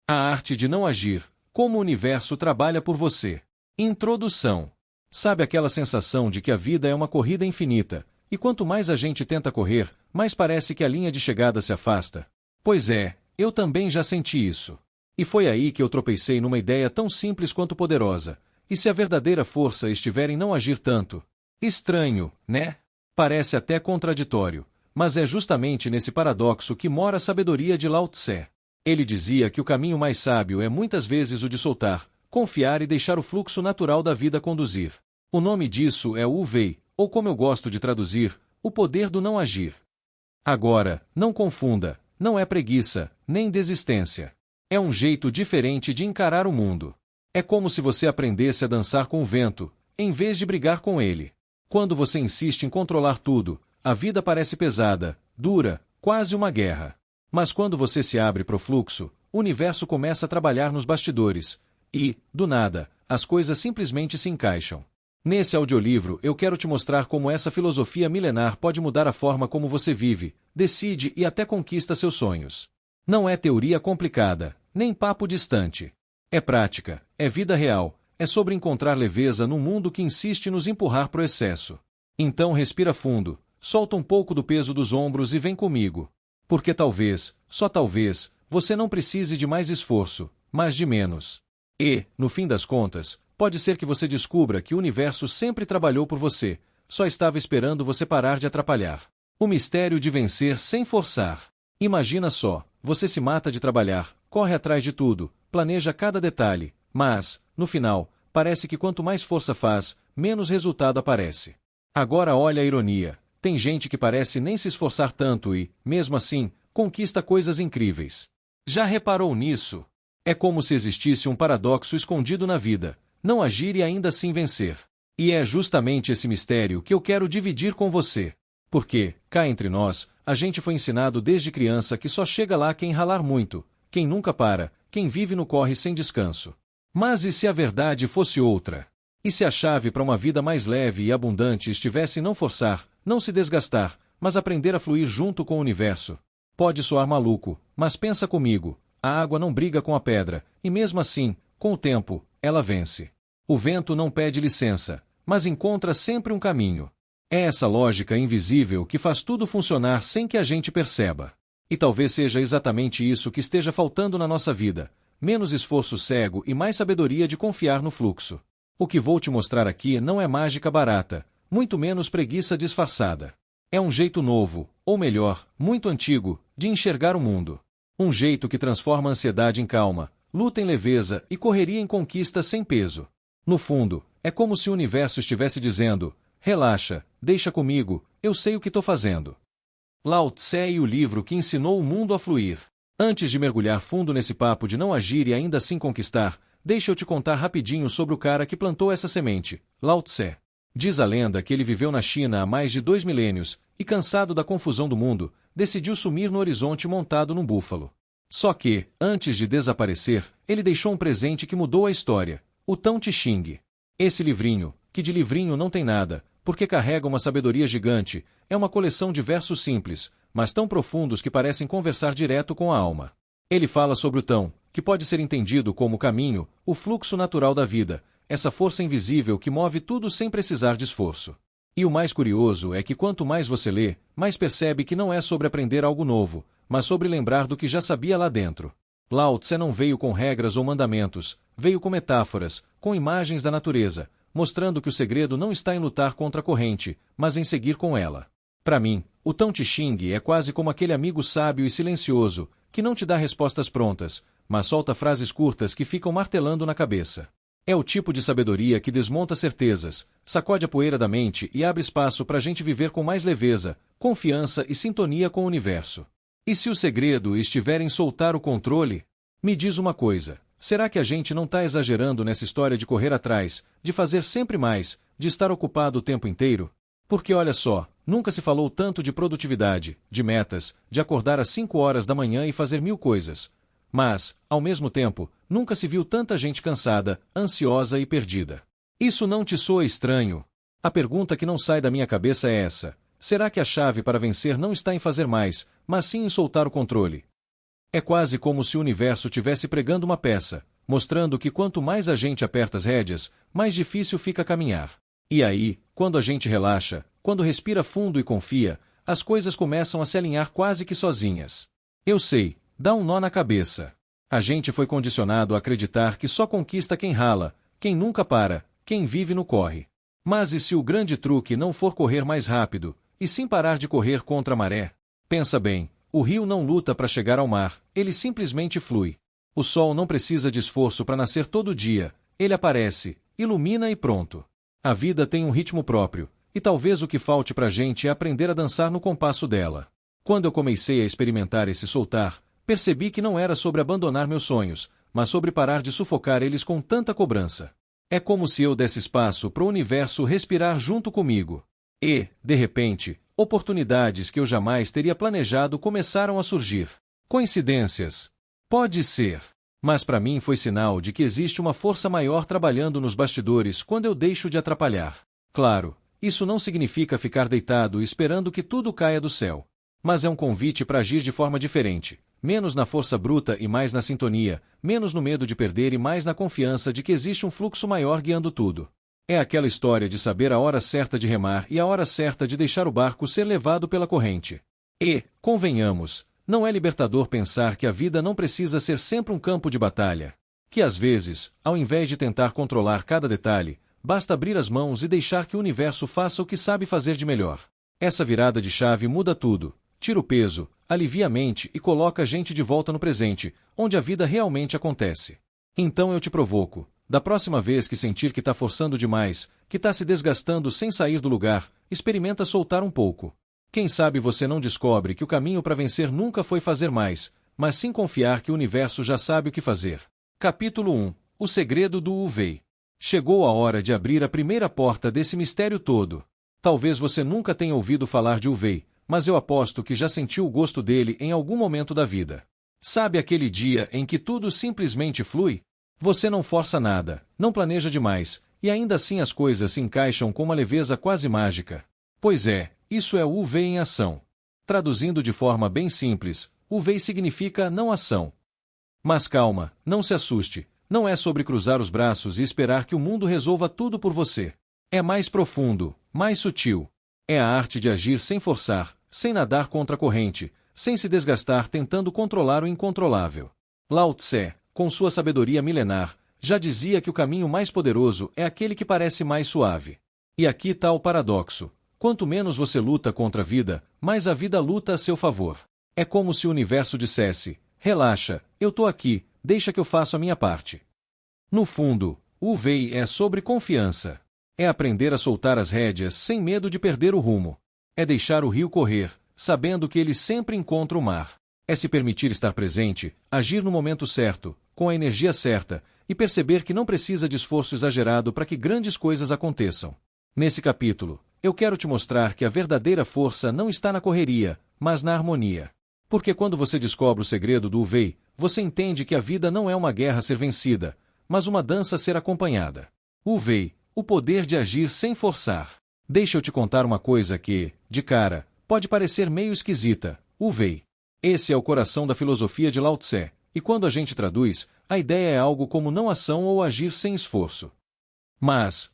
A arte de não agir, como o universo trabalha por você. Introdução. Sabe aquela sensação de que a vida é uma corrida infinita, e quanto mais a gente tenta correr, mais parece que a linha de chegada se afasta? Pois é, eu também já senti isso. E foi aí que eu tropecei numa ideia tão simples quanto poderosa. E se a verdadeira força estiver em não agir tanto? Estranho, né? Parece até contraditório, mas é justamente nesse paradoxo que mora a sabedoria de Lao Tse. Ele dizia que o caminho mais sábio é muitas vezes o de soltar, confiar e deixar o fluxo natural da vida conduzir. O nome disso é o Wu Wei, ou como eu gosto de traduzir, o poder do não agir. Agora, não confunda, não é preguiça, nem desistência. É um jeito diferente de encarar o mundo. É como se você aprendesse a dançar com o vento, em vez de brigar com ele. Quando você insiste em controlar tudo, a vida parece pesada, dura, quase uma guerra. Mas quando você se abre para o fluxo, o universo começa a trabalhar nos bastidores. E, do nada, as coisas simplesmente se encaixam. Nesse audiolivro eu quero te mostrar como essa filosofia milenar pode mudar a forma como você vive, decide e até conquista seus sonhos. Não é teoria complicada, nem papo distante. É prática, é vida real, é sobre encontrar leveza num mundo que insiste em nos empurrar pro excesso. Então respira fundo, solta um pouco do peso dos ombros e vem comigo. Porque talvez, só talvez, você não precise de mais esforço, mas de menos. E, no fim das contas, pode ser que você descubra que o universo sempre trabalhou por você, só estava esperando você parar de atrapalhar. O mistério de vencer sem forçar. Imagina só, você se mata de trabalhar, corre atrás de tudo, planeja cada detalhe, mas, no final, parece que quanto mais força faz, menos resultado aparece. Agora olha a ironia. Tem gente que parece nem se esforçar tanto e, mesmo assim, conquista coisas incríveis. Já reparou nisso? É como se existisse um paradoxo escondido na vida, não agir e ainda assim vencer. E é justamente esse mistério que eu quero dividir com você. Porque, cá entre nós, a gente foi ensinado desde criança que só chega lá quem ralar muito, quem nunca para, quem vive no corre sem descanso. Mas e se a verdade fosse outra? E se a chave para uma vida mais leve e abundante estivesse em não forçar, não se desgastar, mas aprender a fluir junto com o universo? Pode soar maluco, mas pensa comigo, a água não briga com a pedra, e mesmo assim, com o tempo, ela vence. O vento não pede licença, mas encontra sempre um caminho. É essa lógica invisível que faz tudo funcionar sem que a gente perceba. E talvez seja exatamente isso que esteja faltando na nossa vida, menos esforço cego e mais sabedoria de confiar no fluxo. O que vou te mostrar aqui não é mágica barata, muito menos preguiça disfarçada. É um jeito novo, ou melhor, muito antigo, de enxergar o mundo. Um jeito que transforma a ansiedade em calma, luta em leveza e correria em conquista sem peso. No fundo, é como se o universo estivesse dizendo: relaxa, deixa comigo, eu sei o que estou fazendo. Lao Tse e o livro que ensinou o mundo a fluir. Antes de mergulhar fundo nesse papo de não agir e ainda assim conquistar, deixa eu te contar rapidinho sobre o cara que plantou essa semente, Lao Tse. Diz a lenda que ele viveu na China há mais de 2 milênios, e cansado da confusão do mundo, decidiu sumir no horizonte montado num búfalo. Só que, antes de desaparecer, ele deixou um presente que mudou a história, o Tao Te Ching. Esse livrinho, que de livrinho não tem nada, porque carrega uma sabedoria gigante, é uma coleção de versos simples, mas tão profundos que parecem conversar direto com a alma. Ele fala sobre o Tao, que pode ser entendido como o caminho, o fluxo natural da vida, essa força invisível que move tudo sem precisar de esforço. E o mais curioso é que quanto mais você lê, mais percebe que não é sobre aprender algo novo, mas sobre lembrar do que já sabia lá dentro. Lao Tse não veio com regras ou mandamentos, veio com metáforas, com imagens da natureza, mostrando que o segredo não está em lutar contra a corrente, mas em seguir com ela. Para mim, o Tao Te Ching é quase como aquele amigo sábio e silencioso, que não te dá respostas prontas, mas solta frases curtas que ficam martelando na cabeça. É o tipo de sabedoria que desmonta certezas, sacode a poeira da mente e abre espaço para a gente viver com mais leveza, confiança e sintonia com o universo. E se o segredo estiver em soltar o controle? Me diz uma coisa, será que a gente não está exagerando nessa história de correr atrás, de fazer sempre mais, de estar ocupado o tempo inteiro? Porque olha só, nunca se falou tanto de produtividade, de metas, de acordar às 5 horas da manhã e fazer 1000 coisas. Mas, ao mesmo tempo, nunca se viu tanta gente cansada, ansiosa e perdida. Isso não te soa estranho? A pergunta que não sai da minha cabeça é essa: será que a chave para vencer não está em fazer mais, mas sim em soltar o controle? É quase como se o universo tivesse pregando uma peça, mostrando que quanto mais a gente aperta as rédeas, mais difícil fica caminhar. E aí, quando a gente relaxa, quando respira fundo e confia, as coisas começam a se alinhar quase que sozinhas. Eu sei, dá um nó na cabeça. A gente foi condicionado a acreditar que só conquista quem rala, quem nunca para, quem vive no corre. Mas e se o grande truque não for correr mais rápido, e sim parar de correr contra a maré? Pensa bem, o rio não luta para chegar ao mar, ele simplesmente flui. O sol não precisa de esforço para nascer todo dia, ele aparece, ilumina e pronto. A vida tem um ritmo próprio, e talvez o que falte pra gente é aprender a dançar no compasso dela. Quando eu comecei a experimentar esse soltar, percebi que não era sobre abandonar meus sonhos, mas sobre parar de sufocar eles com tanta cobrança. É como se eu desse espaço para o universo respirar junto comigo. E, de repente, oportunidades que eu jamais teria planejado começaram a surgir. Coincidências? Pode ser. Mas para mim foi sinal de que existe uma força maior trabalhando nos bastidores quando eu deixo de atrapalhar. Claro, isso não significa ficar deitado esperando que tudo caia do céu. Mas é um convite para agir de forma diferente. Menos na força bruta e mais na sintonia, menos no medo de perder e mais na confiança de que existe um fluxo maior guiando tudo. É aquela história de saber a hora certa de remar e a hora certa de deixar o barco ser levado pela corrente. E, convenhamos, não é libertador pensar que a vida não precisa ser sempre um campo de batalha. Que às vezes, ao invés de tentar controlar cada detalhe, basta abrir as mãos e deixar que o universo faça o que sabe fazer de melhor. Essa virada de chave muda tudo. Tira o peso, alivia a mente e coloca a gente de volta no presente, onde a vida realmente acontece. Então eu te provoco, da próxima vez que sentir que está forçando demais, que está se desgastando sem sair do lugar, experimenta soltar um pouco. Quem sabe você não descobre que o caminho para vencer nunca foi fazer mais, mas sim confiar que o universo já sabe o que fazer. Capítulo 1. O segredo do UV. Chegou a hora de abrir a primeira porta desse mistério todo. Talvez você nunca tenha ouvido falar de UV, mas eu aposto que já sentiu o gosto dele em algum momento da vida. Sabe aquele dia em que tudo simplesmente flui? Você não força nada, não planeja demais, e ainda assim as coisas se encaixam com uma leveza quase mágica. Pois é, isso é o UV em ação. Traduzindo de forma bem simples, UV significa não ação. Mas calma, não se assuste, não é sobre cruzar os braços e esperar que o mundo resolva tudo por você. É mais profundo, mais sutil. É a arte de agir sem forçar, sem nadar contra a corrente, sem se desgastar tentando controlar o incontrolável. Lao Tse, com sua sabedoria milenar, já dizia que o caminho mais poderoso é aquele que parece mais suave. E aqui está o paradoxo. Quanto menos você luta contra a vida, mais a vida luta a seu favor. É como se o universo dissesse, relaxa, eu tô aqui, deixa que eu faço a minha parte. No fundo, o UV é sobre confiança. É aprender a soltar as rédeas sem medo de perder o rumo. É deixar o rio correr, sabendo que ele sempre encontra o mar. É se permitir estar presente, agir no momento certo, com a energia certa, e perceber que não precisa de esforço exagerado para que grandes coisas aconteçam. Nesse capítulo, eu quero te mostrar que a verdadeira força não está na correria, mas na harmonia. Porque quando você descobre o segredo do UV, você entende que a vida não é uma guerra a ser vencida, mas uma dança a ser acompanhada. UV, o poder de agir sem forçar. Deixa eu te contar uma coisa que, de cara, pode parecer meio esquisita. UV. Esse é o coração da filosofia de Lao Tse, e quando a gente traduz, a ideia é algo como não ação ou agir sem esforço. Mas,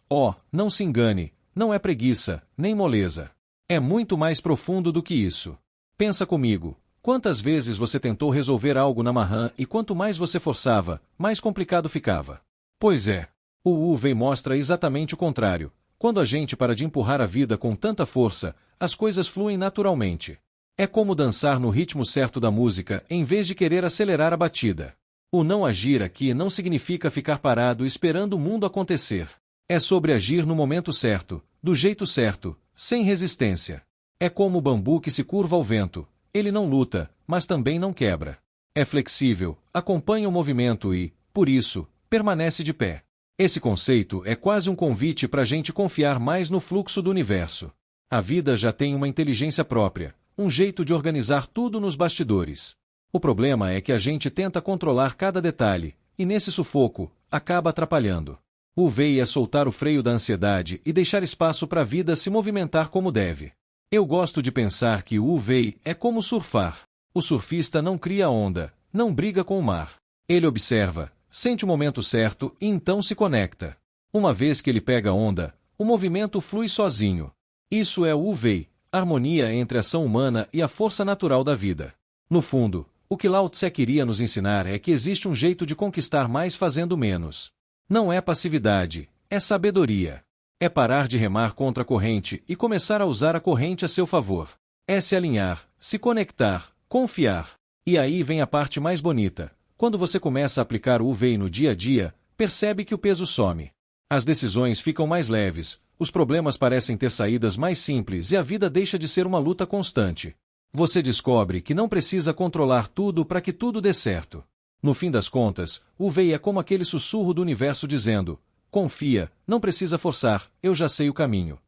não se engane, não é preguiça, nem moleza. É muito mais profundo do que isso. Pensa comigo, quantas vezes você tentou resolver algo na marra e quanto mais você forçava, mais complicado ficava? Pois é. O UV mostra exatamente o contrário. Quando a gente para de empurrar a vida com tanta força, as coisas fluem naturalmente. É como dançar no ritmo certo da música em vez de querer acelerar a batida. O não agir aqui não significa ficar parado esperando o mundo acontecer. É sobre agir no momento certo, do jeito certo, sem resistência. É como o bambu que se curva ao vento. Ele não luta, mas também não quebra. É flexível, acompanha o movimento e, por isso, permanece de pé. Esse conceito é quase um convite para a gente confiar mais no fluxo do universo. A vida já tem uma inteligência própria, um jeito de organizar tudo nos bastidores. O problema é que a gente tenta controlar cada detalhe, e nesse sufoco, acaba atrapalhando. O VEI é soltar o freio da ansiedade e deixar espaço para a vida se movimentar como deve. Eu gosto de pensar que o VEI é como surfar. O surfista não cria onda, não briga com o mar. Ele observa, sente o momento certo e então se conecta. Uma vez que ele pega a onda, o movimento flui sozinho. Isso é o Wu-Wei, harmonia entre a ação humana e a força natural da vida. No fundo, o que Lao Tse queria nos ensinar é que existe um jeito de conquistar mais fazendo menos. Não é passividade, é sabedoria. É parar de remar contra a corrente e começar a usar a corrente a seu favor. É se alinhar, se conectar, confiar. E aí vem a parte mais bonita. Quando você começa a aplicar o Wu-Wei no dia a dia, percebe que o peso some. As decisões ficam mais leves, os problemas parecem ter saídas mais simples e a vida deixa de ser uma luta constante. Você descobre que não precisa controlar tudo para que tudo dê certo. No fim das contas, o Wu-Wei é como aquele sussurro do universo dizendo: confia, não precisa forçar, eu já sei o caminho.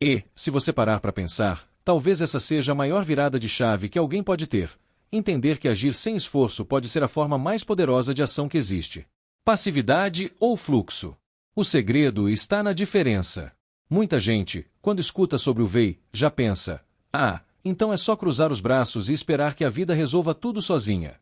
E, se você parar para pensar, talvez essa seja a maior virada de chave que alguém pode ter. Entender que agir sem esforço pode ser a forma mais poderosa de ação que existe. Passividade ou fluxo? O segredo está na diferença. Muita gente, quando escuta sobre o Wu-Wei, já pensa: então é só cruzar os braços e esperar que a vida resolva tudo sozinha.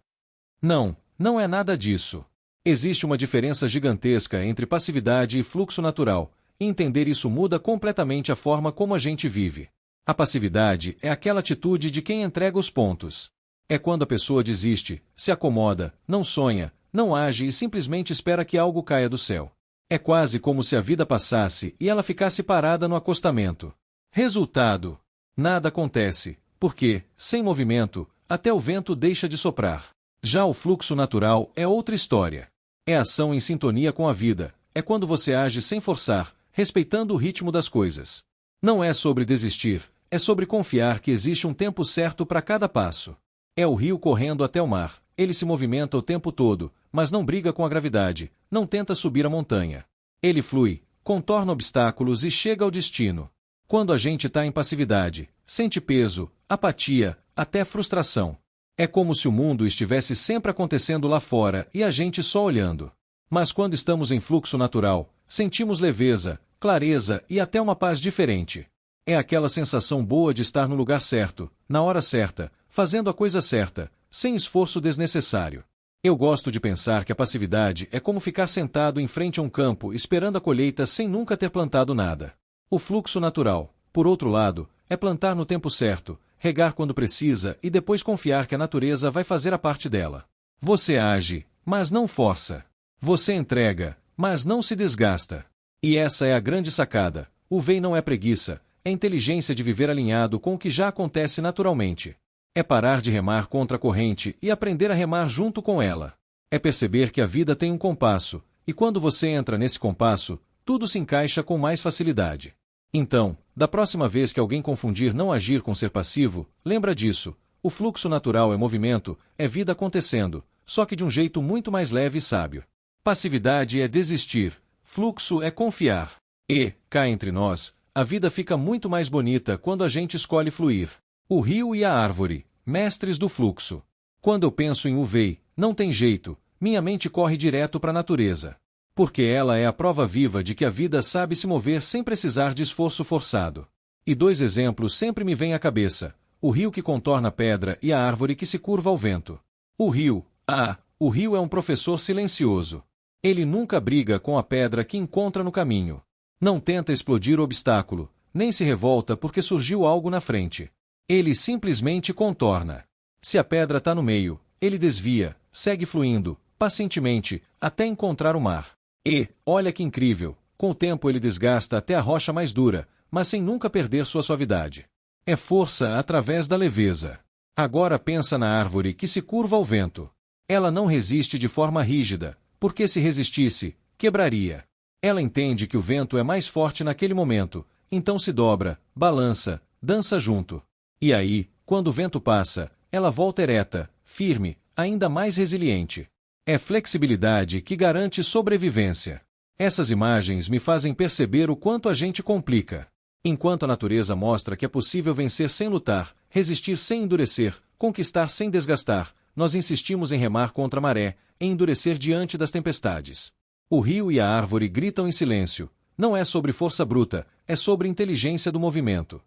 Não, não é nada disso. Existe uma diferença gigantesca entre passividade e fluxo natural, e entender isso muda completamente a forma como a gente vive. A passividade é aquela atitude de quem entrega os pontos. É quando a pessoa desiste, se acomoda, não sonha, não age e simplesmente espera que algo caia do céu. É quase como se a vida passasse e ela ficasse parada no acostamento. Resultado: nada acontece, porque, sem movimento, até o vento deixa de soprar. Já o fluxo natural é outra história. É ação em sintonia com a vida, é quando você age sem forçar, respeitando o ritmo das coisas. Não é sobre desistir, é sobre confiar que existe um tempo certo para cada passo. É o rio correndo até o mar, ele se movimenta o tempo todo, mas não briga com a gravidade, não tenta subir a montanha. Ele flui, contorna obstáculos e chega ao destino. Quando a gente está em passividade, sente peso, apatia, até frustração. É como se o mundo estivesse sempre acontecendo lá fora e a gente só olhando. Mas quando estamos em fluxo natural, sentimos leveza, clareza e até uma paz diferente. É aquela sensação boa de estar no lugar certo, na hora certa, fazendo a coisa certa, sem esforço desnecessário. Eu gosto de pensar que a passividade é como ficar sentado em frente a um campo esperando a colheita sem nunca ter plantado nada. O fluxo natural, por outro lado, é plantar no tempo certo, regar quando precisa e depois confiar que a natureza vai fazer a parte dela. Você age, mas não força. Você entrega, mas não se desgasta. E essa é a grande sacada. O Wu-Wei não é preguiça, é inteligência de viver alinhado com o que já acontece naturalmente. É parar de remar contra a corrente e aprender a remar junto com ela. É perceber que a vida tem um compasso, e quando você entra nesse compasso, tudo se encaixa com mais facilidade. Então, da próxima vez que alguém confundir não agir com ser passivo, lembra disso. O fluxo natural é movimento, é vida acontecendo, só que de um jeito muito mais leve e sábio. Passividade é desistir, fluxo é confiar. E, cá entre nós, a vida fica muito mais bonita quando a gente escolhe fluir. O rio e a árvore, mestres do fluxo. Quando eu penso em Wu-Wei, não tem jeito, minha mente corre direto para a natureza. Porque ela é a prova viva de que a vida sabe se mover sem precisar de esforço forçado. E dois exemplos sempre me vêm à cabeça: o rio que contorna a pedra e a árvore que se curva ao vento. O rio é um professor silencioso. Ele nunca briga com a pedra que encontra no caminho. Não tenta explodir o obstáculo, nem se revolta porque surgiu algo na frente. Ele simplesmente contorna. Se a pedra está no meio, ele desvia, segue fluindo, pacientemente, até encontrar o mar. E, olha que incrível, com o tempo ele desgasta até a rocha mais dura, mas sem nunca perder sua suavidade. É força através da leveza. Agora pensa na árvore que se curva ao vento. Ela não resiste de forma rígida, porque se resistisse, quebraria. Ela entende que o vento é mais forte naquele momento, então se dobra, balança, dança junto. E aí, quando o vento passa, ela volta ereta, firme, ainda mais resiliente. É flexibilidade que garante sobrevivência. Essas imagens me fazem perceber o quanto a gente complica. Enquanto a natureza mostra que é possível vencer sem lutar, resistir sem endurecer, conquistar sem desgastar, nós insistimos em remar contra a maré, em endurecer diante das tempestades. O rio e a árvore gritam em silêncio. Não é sobre força bruta, é sobre inteligência do movimento.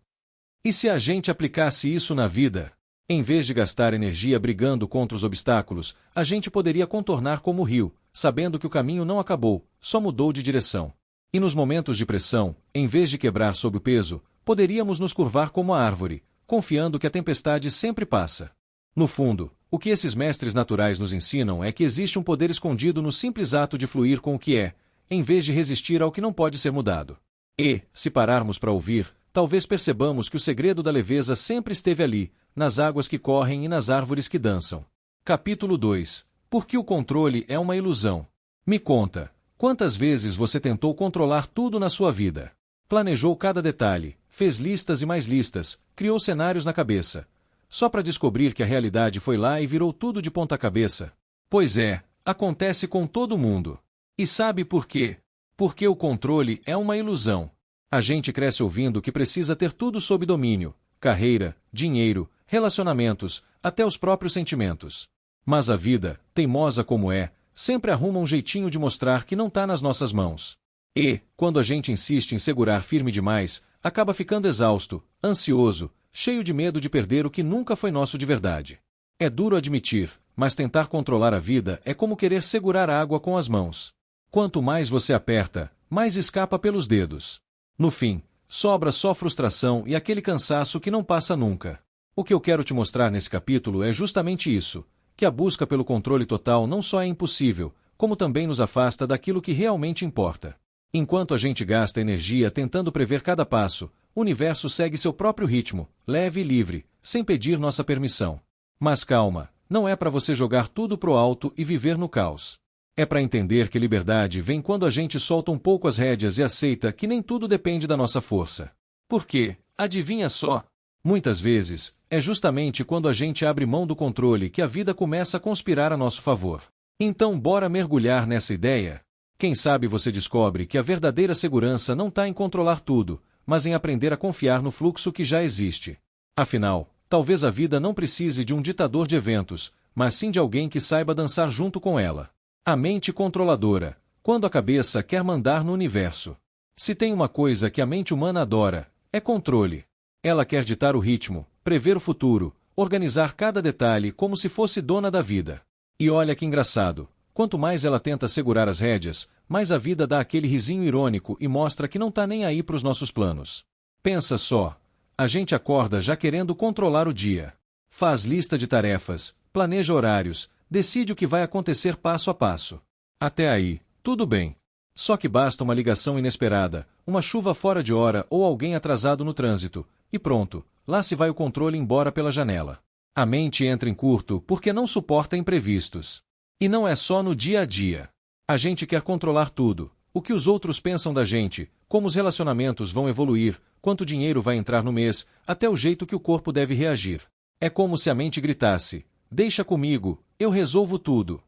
E se a gente aplicasse isso na vida? Em vez de gastar energia brigando contra os obstáculos, a gente poderia contornar como o rio, sabendo que o caminho não acabou, só mudou de direção. E nos momentos de pressão, em vez de quebrar sob o peso, poderíamos nos curvar como a árvore, confiando que a tempestade sempre passa. No fundo, o que esses mestres naturais nos ensinam é que existe um poder escondido no simples ato de fluir com o que é, em vez de resistir ao que não pode ser mudado. E, se pararmos para ouvir, talvez percebamos que o segredo da leveza sempre esteve ali, nas águas que correm e nas árvores que dançam. Capítulo 2. Por que o controle é uma ilusão? Me conta, quantas vezes você tentou controlar tudo na sua vida? Planejou cada detalhe, fez listas e mais listas, criou cenários na cabeça, só para descobrir que a realidade foi lá e virou tudo de ponta cabeça? Pois é, acontece com todo mundo. E sabe por quê? Porque o controle é uma ilusão. A gente cresce ouvindo que precisa ter tudo sob domínio: carreira, dinheiro, relacionamentos, até os próprios sentimentos. Mas a vida, teimosa como é, sempre arruma um jeitinho de mostrar que não está nas nossas mãos. E, quando a gente insiste em segurar firme demais, acaba ficando exausto, ansioso, cheio de medo de perder o que nunca foi nosso de verdade. É duro admitir, mas tentar controlar a vida é como querer segurar a água com as mãos. Quanto mais você aperta, mais escapa pelos dedos. No fim, sobra só frustração e aquele cansaço que não passa nunca. O que eu quero te mostrar nesse capítulo é justamente isso, que a busca pelo controle total não só é impossível, como também nos afasta daquilo que realmente importa. Enquanto a gente gasta energia tentando prever cada passo, o universo segue seu próprio ritmo, leve e livre, sem pedir nossa permissão. Mas calma, não é para você jogar tudo pro alto e viver no caos. É para entender que liberdade vem quando a gente solta um pouco as rédeas e aceita que nem tudo depende da nossa força. Porque, adivinha só? Muitas vezes, é justamente quando a gente abre mão do controle que a vida começa a conspirar a nosso favor. Então bora mergulhar nessa ideia? Quem sabe você descobre que a verdadeira segurança não está em controlar tudo, mas em aprender a confiar no fluxo que já existe. Afinal, talvez a vida não precise de um ditador de eventos, mas sim de alguém que saiba dançar junto com ela. A mente controladora, quando a cabeça quer mandar no universo. Se tem uma coisa que a mente humana adora, é controle. Ela quer ditar o ritmo, prever o futuro, organizar cada detalhe como se fosse dona da vida. E olha que engraçado, quanto mais ela tenta segurar as rédeas, mais a vida dá aquele risinho irônico e mostra que não tá nem aí para os nossos planos. Pensa só, a gente acorda já querendo controlar o dia. Faz lista de tarefas, planeja horários, decide o que vai acontecer passo a passo. Até aí, tudo bem. Só que basta uma ligação inesperada, uma chuva fora de hora ou alguém atrasado no trânsito, e pronto, lá se vai o controle embora pela janela. A mente entra em curto porque não suporta imprevistos. E não é só no dia a dia. A gente quer controlar tudo, o que os outros pensam da gente, como os relacionamentos vão evoluir, quanto dinheiro vai entrar no mês, até o jeito que o corpo deve reagir. É como se a mente gritasse: deixa comigo, eu resolvo tudo.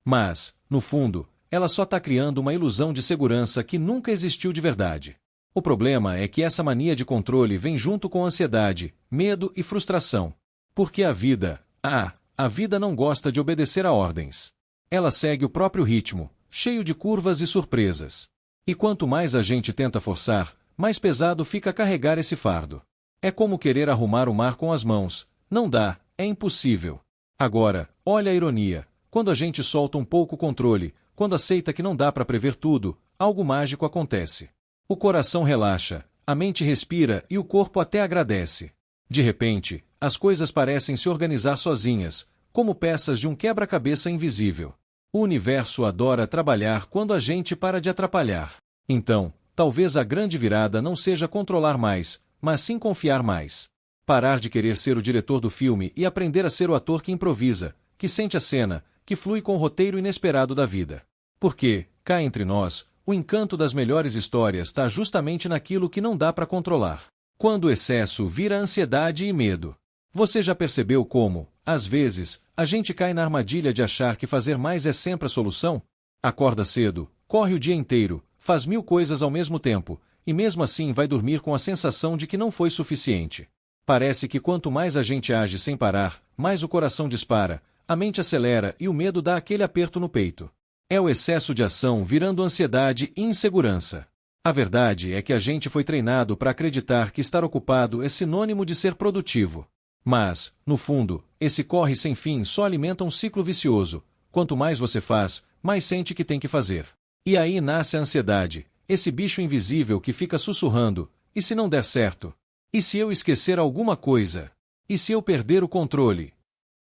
Mas, no fundo, ela só está criando uma ilusão de segurança que nunca existiu de verdade. O problema é que essa mania de controle vem junto com ansiedade, medo e frustração. Porque a vida não gosta de obedecer a ordens. Ela segue o próprio ritmo, cheio de curvas e surpresas. E quanto mais a gente tenta forçar, mais pesado fica carregar esse fardo. É como querer arrumar o mar com as mãos. Não dá, é impossível. Agora, olha a ironia. Quando a gente solta um pouco o controle, quando aceita que não dá para prever tudo, algo mágico acontece. O coração relaxa, a mente respira e o corpo até agradece. De repente, as coisas parecem se organizar sozinhas, como peças de um quebra-cabeça invisível. O universo adora trabalhar quando a gente para de atrapalhar. Então, talvez a grande virada não seja controlar mais, mas sim confiar mais. Parar de querer ser o diretor do filme e aprender a ser o ator que improvisa, que sente a cena, que flui com o roteiro inesperado da vida. Porque, cá entre nós, o encanto das melhores histórias está justamente naquilo que não dá para controlar. Quando o excesso vira ansiedade e medo. Você já percebeu como, às vezes, a gente cai na armadilha de achar que fazer mais é sempre a solução? Acorda cedo, corre o dia inteiro, faz 1000 coisas ao mesmo tempo, e mesmo assim vai dormir com a sensação de que não foi suficiente. Parece que quanto mais a gente age sem parar, mais o coração dispara, a mente acelera e o medo dá aquele aperto no peito. É o excesso de ação virando ansiedade e insegurança. A verdade é que a gente foi treinado para acreditar que estar ocupado é sinônimo de ser produtivo. Mas, no fundo, esse corre sem fim só alimenta um ciclo vicioso. Quanto mais você faz, mais sente que tem que fazer. E aí nasce a ansiedade, esse bicho invisível que fica sussurrando: e se não der certo? E se eu esquecer alguma coisa? E se eu perder o controle?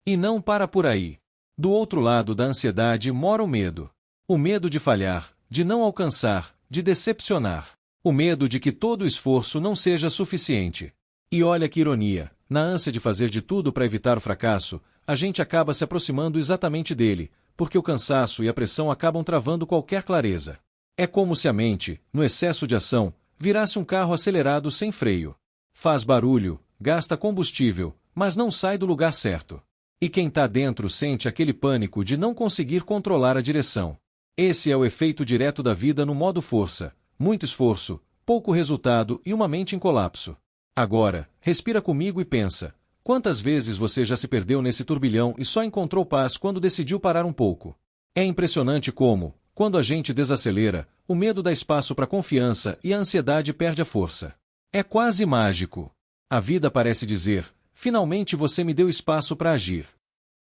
E não para por aí. Do outro lado da ansiedade mora o medo. O medo de falhar, de não alcançar, de decepcionar. O medo de que todo o esforço não seja suficiente. E olha que ironia, na ânsia de fazer de tudo para evitar o fracasso, a gente acaba se aproximando exatamente dele, porque o cansaço e a pressão acabam travando qualquer clareza. É como se a mente, no excesso de ação, virasse um carro acelerado sem freio. Faz barulho, gasta combustível, mas não sai do lugar certo. E quem está dentro sente aquele pânico de não conseguir controlar a direção. Esse é o efeito direto da vida no modo força: muito esforço, pouco resultado e uma mente em colapso. Agora, respira comigo e pensa: quantas vezes você já se perdeu nesse turbilhão e só encontrou paz quando decidiu parar um pouco? É impressionante como, quando a gente desacelera, o medo dá espaço para a confiança e a ansiedade perde a força. É quase mágico. A vida parece dizer: finalmente você me deu espaço para agir.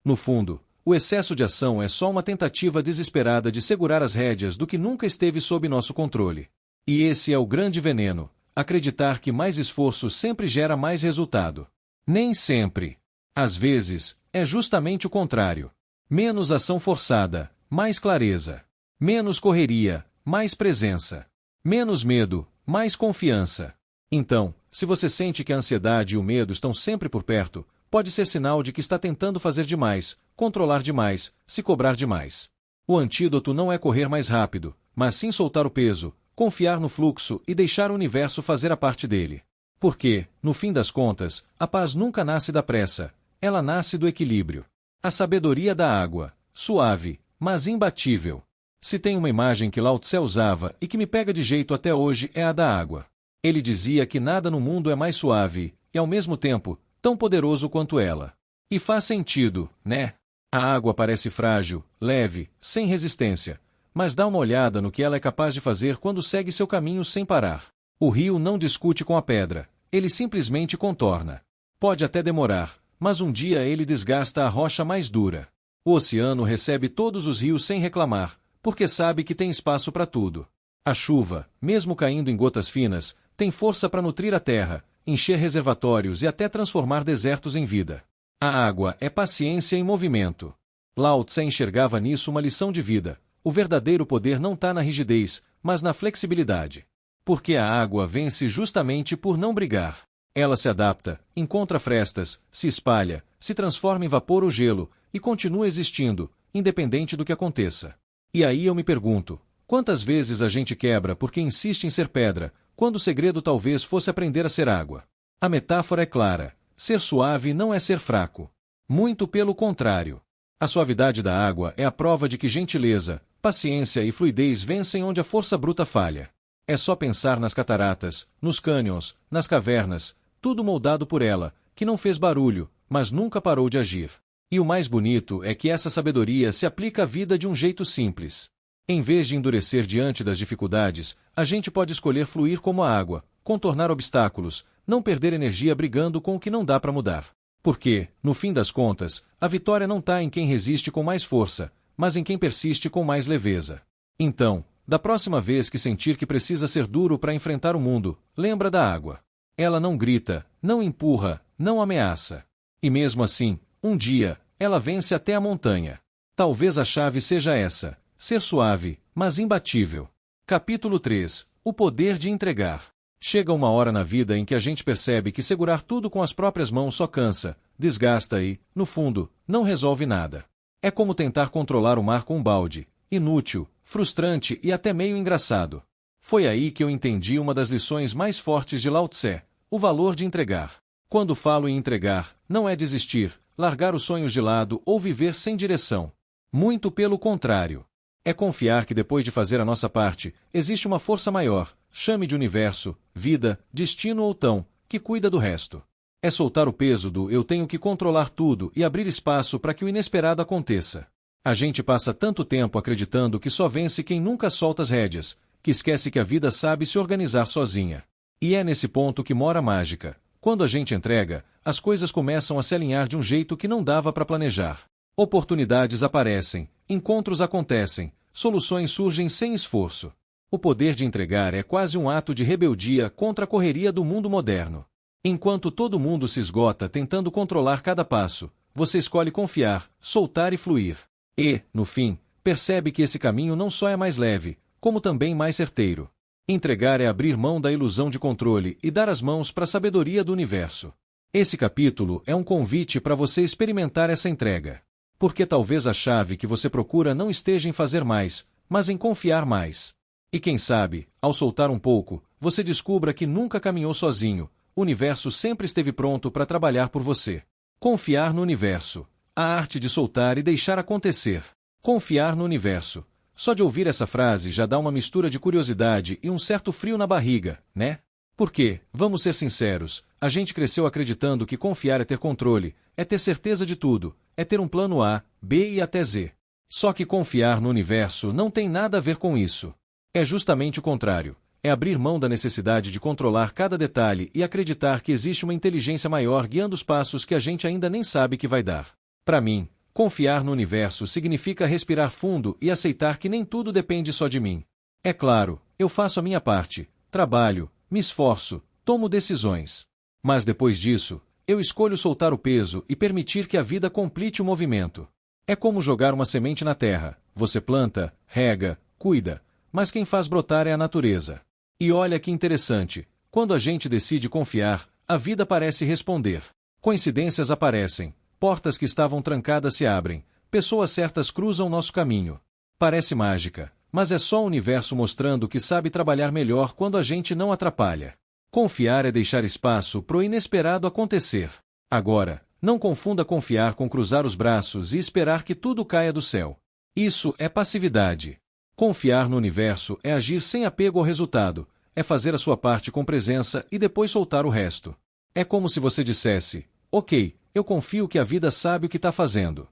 No fundo, o excesso de ação é só uma tentativa desesperada de segurar as rédeas do que nunca esteve sob nosso controle. E esse é o grande veneno: acreditar que mais esforço sempre gera mais resultado. Nem sempre. Às vezes, é justamente o contrário. Menos ação forçada, mais clareza. Menos correria, mais presença. Menos medo, mais confiança. Então, se você sente que a ansiedade e o medo estão sempre por perto, pode ser sinal de que está tentando fazer demais, controlar demais, se cobrar demais. O antídoto não é correr mais rápido, mas sim soltar o peso, confiar no fluxo e deixar o universo fazer a parte dele. Porque, no fim das contas, a paz nunca nasce da pressa, ela nasce do equilíbrio. A sabedoria da água, suave, mas imbatível. Se tem uma imagem que Lao Tse usava e que me pega de jeito até hoje é a da água. Ele dizia que nada no mundo é mais suave, e ao mesmo tempo, tão poderoso quanto ela. E faz sentido, né? A água parece frágil, leve, sem resistência, mas dá uma olhada no que ela é capaz de fazer quando segue seu caminho sem parar. O rio não discute com a pedra, ele simplesmente contorna. Pode até demorar, mas um dia ele desgasta a rocha mais dura. O oceano recebe todos os rios sem reclamar, porque sabe que tem espaço para tudo. A chuva, mesmo caindo em gotas finas, tem força para nutrir a terra, encher reservatórios e até transformar desertos em vida. A água é paciência em movimento. Lao Tse enxergava nisso uma lição de vida. O verdadeiro poder não está na rigidez, mas na flexibilidade. Porque a água vence justamente por não brigar. Ela se adapta, encontra frestas, se espalha, se transforma em vapor ou gelo, e continua existindo, independente do que aconteça. E aí eu me pergunto, quantas vezes a gente quebra porque insiste em ser pedra, quando o segredo talvez fosse aprender a ser água? A metáfora é clara: ser suave não é ser fraco. Muito pelo contrário. A suavidade da água é a prova de que gentileza, paciência e fluidez vencem onde a força bruta falha. É só pensar nas cataratas, nos cânions, nas cavernas, tudo moldado por ela, que não fez barulho, mas nunca parou de agir. E o mais bonito é que essa sabedoria se aplica à vida de um jeito simples. Em vez de endurecer diante das dificuldades, a gente pode escolher fluir como a água, contornar obstáculos, não perder energia brigando com o que não dá para mudar. Porque, no fim das contas, a vitória não está em quem resiste com mais força, mas em quem persiste com mais leveza. Então, da próxima vez que sentir que precisa ser duro para enfrentar o mundo, lembra da água. Ela não grita, não empurra, não ameaça. E mesmo assim, um dia, ela vence até a montanha. Talvez a chave seja essa: ser suave, mas imbatível. Capítulo 3. O poder de entregar. Chega uma hora na vida em que a gente percebe que segurar tudo com as próprias mãos só cansa, desgasta e, no fundo, não resolve nada. É como tentar controlar o mar com um balde. Inútil, frustrante e até meio engraçado. Foi aí que eu entendi uma das lições mais fortes de Lao Tse: o valor de entregar. Quando falo em entregar, não é desistir, largar os sonhos de lado ou viver sem direção. Muito pelo contrário. É confiar que depois de fazer a nossa parte, existe uma força maior, chame de universo, vida, destino ou tão, que cuida do resto. É soltar o peso do eu tenho que controlar tudo e abrir espaço para que o inesperado aconteça. A gente passa tanto tempo acreditando que só vence quem nunca solta as rédeas, que esquece que a vida sabe se organizar sozinha. E é nesse ponto que mora a mágica. quando a gente entrega, as coisas começam a se alinhar de um jeito que não dava para planejar. Oportunidades aparecem, encontros acontecem, soluções surgem sem esforço. O poder de entregar é quase um ato de rebeldia contra a correria do mundo moderno. Enquanto todo mundo se esgota tentando controlar cada passo, você escolhe confiar, soltar e fluir. E, no fim, percebe que esse caminho não só é mais leve, como também mais certeiro. Entregar é abrir mão da ilusão de controle e dar as mãos para a sabedoria do universo. Esse capítulo é um convite para você experimentar essa entrega. Porque talvez a chave que você procura não esteja em fazer mais, mas em confiar mais. E quem sabe, ao soltar um pouco, você descubra que nunca caminhou sozinho, o universo sempre esteve pronto para trabalhar por você. Confiar no universo. A arte de soltar e deixar acontecer. Confiar no universo. Só de ouvir essa frase já dá uma mistura de curiosidade e um certo frio na barriga, né? Porque, vamos ser sinceros, a gente cresceu acreditando que confiar é ter controle, é ter certeza de tudo, é ter um plano A, B e até Z. Só que confiar no universo não tem nada a ver com isso. É justamente o contrário. É abrir mão da necessidade de controlar cada detalhe e acreditar que existe uma inteligência maior guiando os passos que a gente ainda nem sabe que vai dar. Para mim, confiar no universo significa respirar fundo e aceitar que nem tudo depende só de mim. É claro, eu faço a minha parte, trabalho, me esforço, tomo decisões. Mas depois disso, eu escolho soltar o peso e permitir que a vida complete o movimento. É como jogar uma semente na terra. Você planta, rega, cuida, mas quem faz brotar é a natureza. E olha que interessante, quando a gente decide confiar, a vida parece responder. Coincidências aparecem, portas que estavam trancadas se abrem, pessoas certas cruzam nosso caminho. Parece mágica, mas é só o universo mostrando que sabe trabalhar melhor quando a gente não atrapalha. Confiar é deixar espaço pro inesperado acontecer. Agora, não confunda confiar com cruzar os braços e esperar que tudo caia do céu. Isso é passividade. Confiar no universo é agir sem apego ao resultado, é fazer a sua parte com presença e depois soltar o resto. É como se você dissesse, ok, eu confio que a vida sabe o que está fazendo.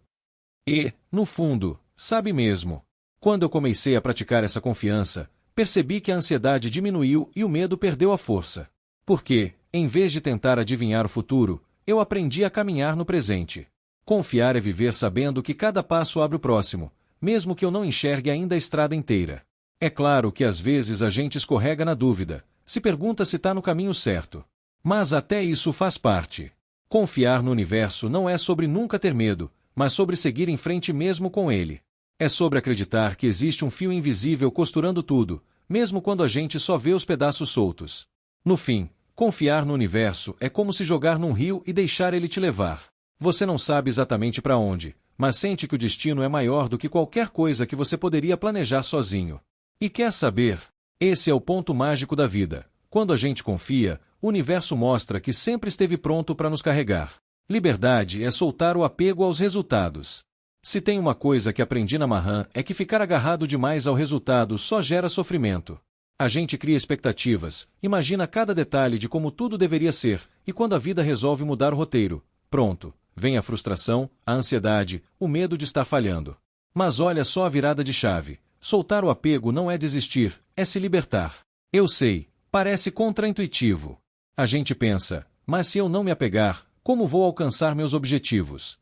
E, no fundo, sabe mesmo. Quando eu comecei a praticar essa confiança, percebi que a ansiedade diminuiu e o medo perdeu a força. Porque, em vez de tentar adivinhar o futuro, eu aprendi a caminhar no presente. Confiar é viver sabendo que cada passo abre o próximo, mesmo que eu não enxergue ainda a estrada inteira. É claro que às vezes a gente escorrega na dúvida, se pergunta se está no caminho certo. Mas até isso faz parte. Confiar no universo não é sobre nunca ter medo, mas sobre seguir em frente mesmo com ele. É sobre acreditar que existe um fio invisível costurando tudo, mesmo quando a gente só vê os pedaços soltos. No fim, confiar no universo é como se jogar num rio e deixar ele te levar. Você não sabe exatamente para onde, mas sente que o destino é maior do que qualquer coisa que você poderia planejar sozinho. E quer saber? Esse é o ponto mágico da vida. Quando a gente confia, o universo mostra que sempre esteve pronto para nos carregar. Liberdade é soltar o apego aos resultados. Se tem uma coisa que aprendi na Mahan é que ficar agarrado demais ao resultado só gera sofrimento. A gente cria expectativas, imagina cada detalhe de como tudo deveria ser, e quando a vida resolve mudar o roteiro, pronto, vem a frustração, a ansiedade, o medo de estar falhando. Mas olha só a virada de chave. Soltar o apego não é desistir, é se libertar. Eu sei, parece contraintuitivo. A gente pensa, mas se eu não me apegar, como vou alcançar meus objetivos?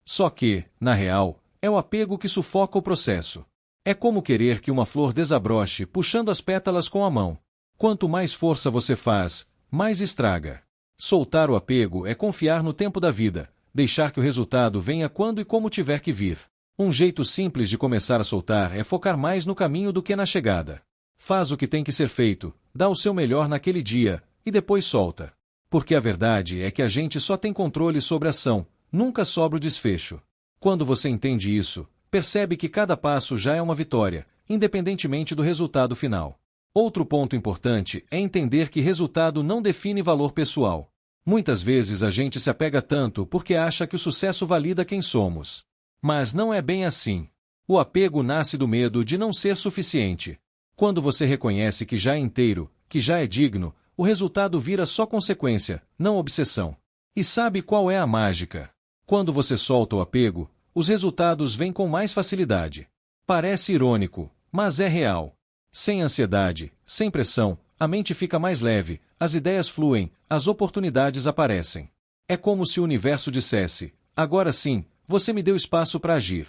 Só que, na real, é o apego que sufoca o processo. É como querer que uma flor desabroche puxando as pétalas com a mão. Quanto mais força você faz, mais estraga. Soltar o apego é confiar no tempo da vida, deixar que o resultado venha quando e como tiver que vir. Um jeito simples de começar a soltar é focar mais no caminho do que na chegada. Faz o que tem que ser feito, dá o seu melhor naquele dia, e depois solta. Porque a verdade é que a gente só tem controle sobre a ação, nunca sobra o desfecho. Quando você entende isso, percebe que cada passo já é uma vitória, independentemente do resultado final. Outro ponto importante é entender que resultado não define valor pessoal. Muitas vezes a gente se apega tanto porque acha que o sucesso valida quem somos. Mas não é bem assim. O apego nasce do medo de não ser suficiente. Quando você reconhece que já é inteiro, que já é digno, o resultado vira só consequência, não obsessão. E sabe qual é a mágica? Quando você solta o apego, os resultados vêm com mais facilidade. Parece irônico, mas é real. Sem ansiedade, sem pressão, a mente fica mais leve, as ideias fluem, as oportunidades aparecem. É como se o universo dissesse: agora sim, você me deu espaço para agir.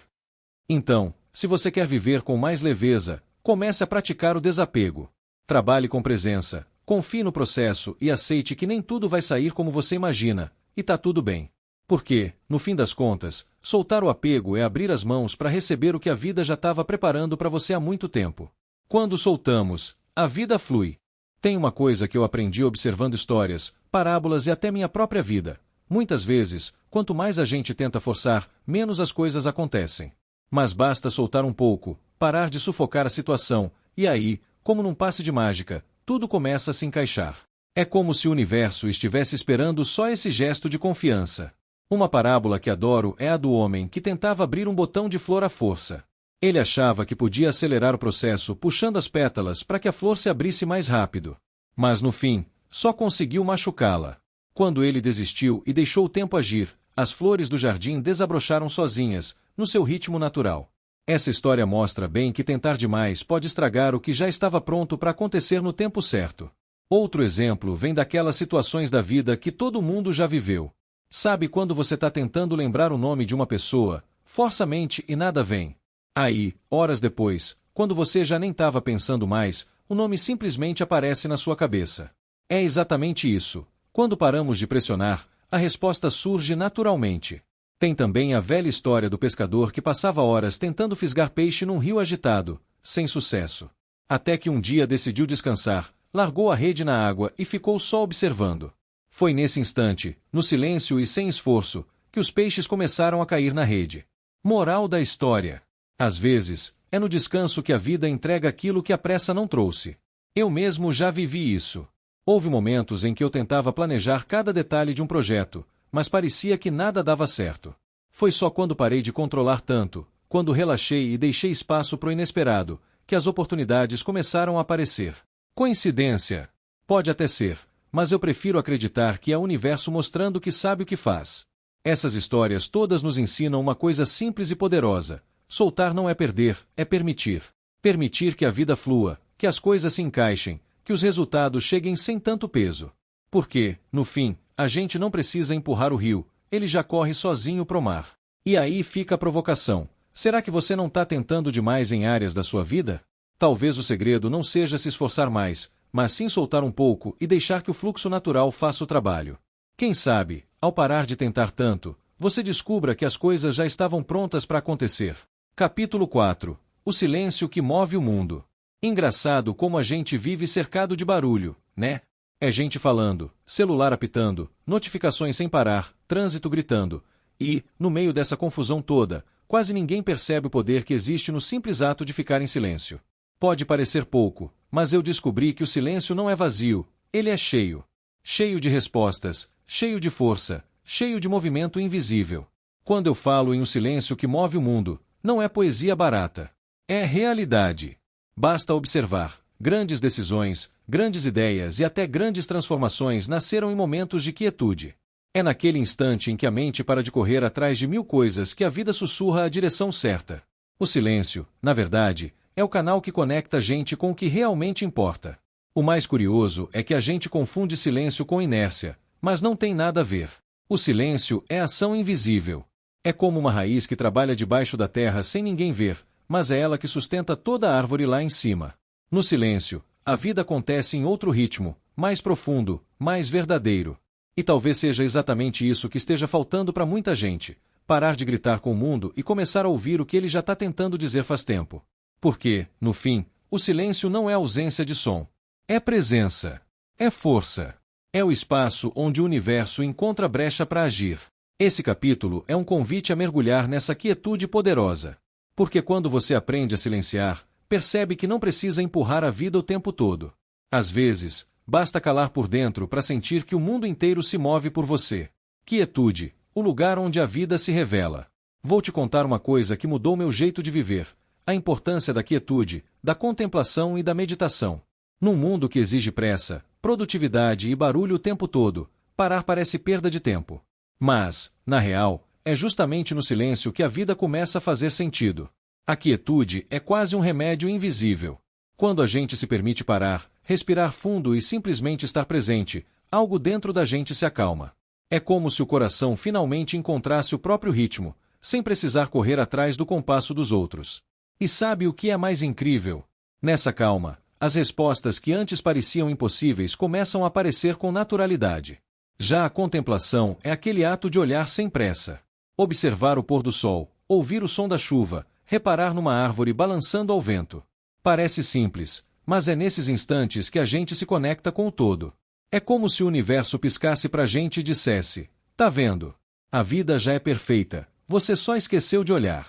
Então, se você quer viver com mais leveza, comece a praticar o desapego. Trabalhe com presença, confie no processo e aceite que nem tudo vai sair como você imagina, e tá tudo bem. Porque, no fim das contas, soltar o apego é abrir as mãos para receber o que a vida já estava preparando para você há muito tempo. Quando soltamos, a vida flui. Tem uma coisa que eu aprendi observando histórias, parábolas e até minha própria vida. Muitas vezes, quanto mais a gente tenta forçar, menos as coisas acontecem. Mas basta soltar um pouco, parar de sufocar a situação, e aí, como num passe de mágica, tudo começa a se encaixar. É como se o universo estivesse esperando só esse gesto de confiança. Uma parábola que adoro é a do homem que tentava abrir um botão de flor à força. Ele achava que podia acelerar o processo puxando as pétalas para que a flor se abrisse mais rápido. Mas no fim, só conseguiu machucá-la. Quando ele desistiu e deixou o tempo agir, as flores do jardim desabrocharam sozinhas, no seu ritmo natural. Essa história mostra bem que tentar demais pode estragar o que já estava pronto para acontecer no tempo certo. Outro exemplo vem daquelas situações da vida que todo mundo já viveu. Sabe quando você está tentando lembrar o nome de uma pessoa, força a mente e nada vem. Aí, horas depois, quando você já nem estava pensando mais, o nome simplesmente aparece na sua cabeça. É exatamente isso. Quando paramos de pressionar, a resposta surge naturalmente. Tem também a velha história do pescador que passava horas tentando fisgar peixe num rio agitado, sem sucesso. Até que um dia decidiu descansar, largou a rede na água e ficou só observando. Foi nesse instante, no silêncio e sem esforço, que os peixes começaram a cair na rede. Moral da história: às vezes, é no descanso que a vida entrega aquilo que a pressa não trouxe. Eu mesmo já vivi isso. Houve momentos em que eu tentava planejar cada detalhe de um projeto, mas parecia que nada dava certo. Foi só quando parei de controlar tanto, quando relaxei e deixei espaço para o inesperado, que as oportunidades começaram a aparecer. Coincidência? Pode até ser, mas eu prefiro acreditar que é o universo mostrando que sabe o que faz. Essas histórias todas nos ensinam uma coisa simples e poderosa: soltar não é perder, é permitir. Permitir que a vida flua, que as coisas se encaixem, que os resultados cheguem sem tanto peso. Porque, no fim, a gente não precisa empurrar o rio, ele já corre sozinho pro mar. E aí fica a provocação: será que você não está tentando demais em áreas da sua vida? Talvez o segredo não seja se esforçar mais, mas sim soltar um pouco e deixar que o fluxo natural faça o trabalho. Quem sabe, ao parar de tentar tanto, você descubra que as coisas já estavam prontas para acontecer. Capítulo 4. O silêncio que move o mundo. Engraçado como a gente vive cercado de barulho, né? É gente falando, celular apitando, notificações sem parar, trânsito gritando. E, no meio dessa confusão toda, quase ninguém percebe o poder que existe no simples ato de ficar em silêncio. Pode parecer pouco, mas eu descobri que o silêncio não é vazio, ele é cheio. Cheio de respostas, cheio de força, cheio de movimento invisível. Quando eu falo em um silêncio que move o mundo, não é poesia barata. É realidade. Basta observar. Grandes decisões, grandes ideias e até grandes transformações nasceram em momentos de quietude. É naquele instante em que a mente para de correr atrás de mil coisas que a vida sussurra a direção certa. O silêncio, na verdade, é o canal que conecta a gente com o que realmente importa. O mais curioso é que a gente confunde silêncio com inércia, mas não tem nada a ver. O silêncio é ação invisível. É como uma raiz que trabalha debaixo da terra sem ninguém ver, mas é ela que sustenta toda a árvore lá em cima. No silêncio, a vida acontece em outro ritmo, mais profundo, mais verdadeiro. E talvez seja exatamente isso que esteja faltando para muita gente: parar de gritar com o mundo e começar a ouvir o que ele já está tentando dizer faz tempo. Porque, no fim, o silêncio não é ausência de som. É presença. É força. É o espaço onde o universo encontra brecha para agir. Esse capítulo é um convite a mergulhar nessa quietude poderosa. Porque quando você aprende a silenciar, percebe que não precisa empurrar a vida o tempo todo. Às vezes, basta calar por dentro para sentir que o mundo inteiro se move por você. Quietude, o lugar onde a vida se revela. Vou te contar uma coisa que mudou meu jeito de viver: a importância da quietude, da contemplação e da meditação. Num mundo que exige pressa, produtividade e barulho o tempo todo, parar parece perda de tempo. Mas, na real, é justamente no silêncio que a vida começa a fazer sentido. A quietude é quase um remédio invisível. Quando a gente se permite parar, respirar fundo e simplesmente estar presente, algo dentro da gente se acalma. É como se o coração finalmente encontrasse o próprio ritmo, sem precisar correr atrás do compasso dos outros. E sabe o que é mais incrível? Nessa calma, as respostas que antes pareciam impossíveis começam a aparecer com naturalidade. Já a contemplação é aquele ato de olhar sem pressa. Observar o pôr do sol, ouvir o som da chuva, reparar numa árvore balançando ao vento. Parece simples, mas é nesses instantes que a gente se conecta com o todo. É como se o universo piscasse pra gente e dissesse: tá vendo? A vida já é perfeita, você só esqueceu de olhar.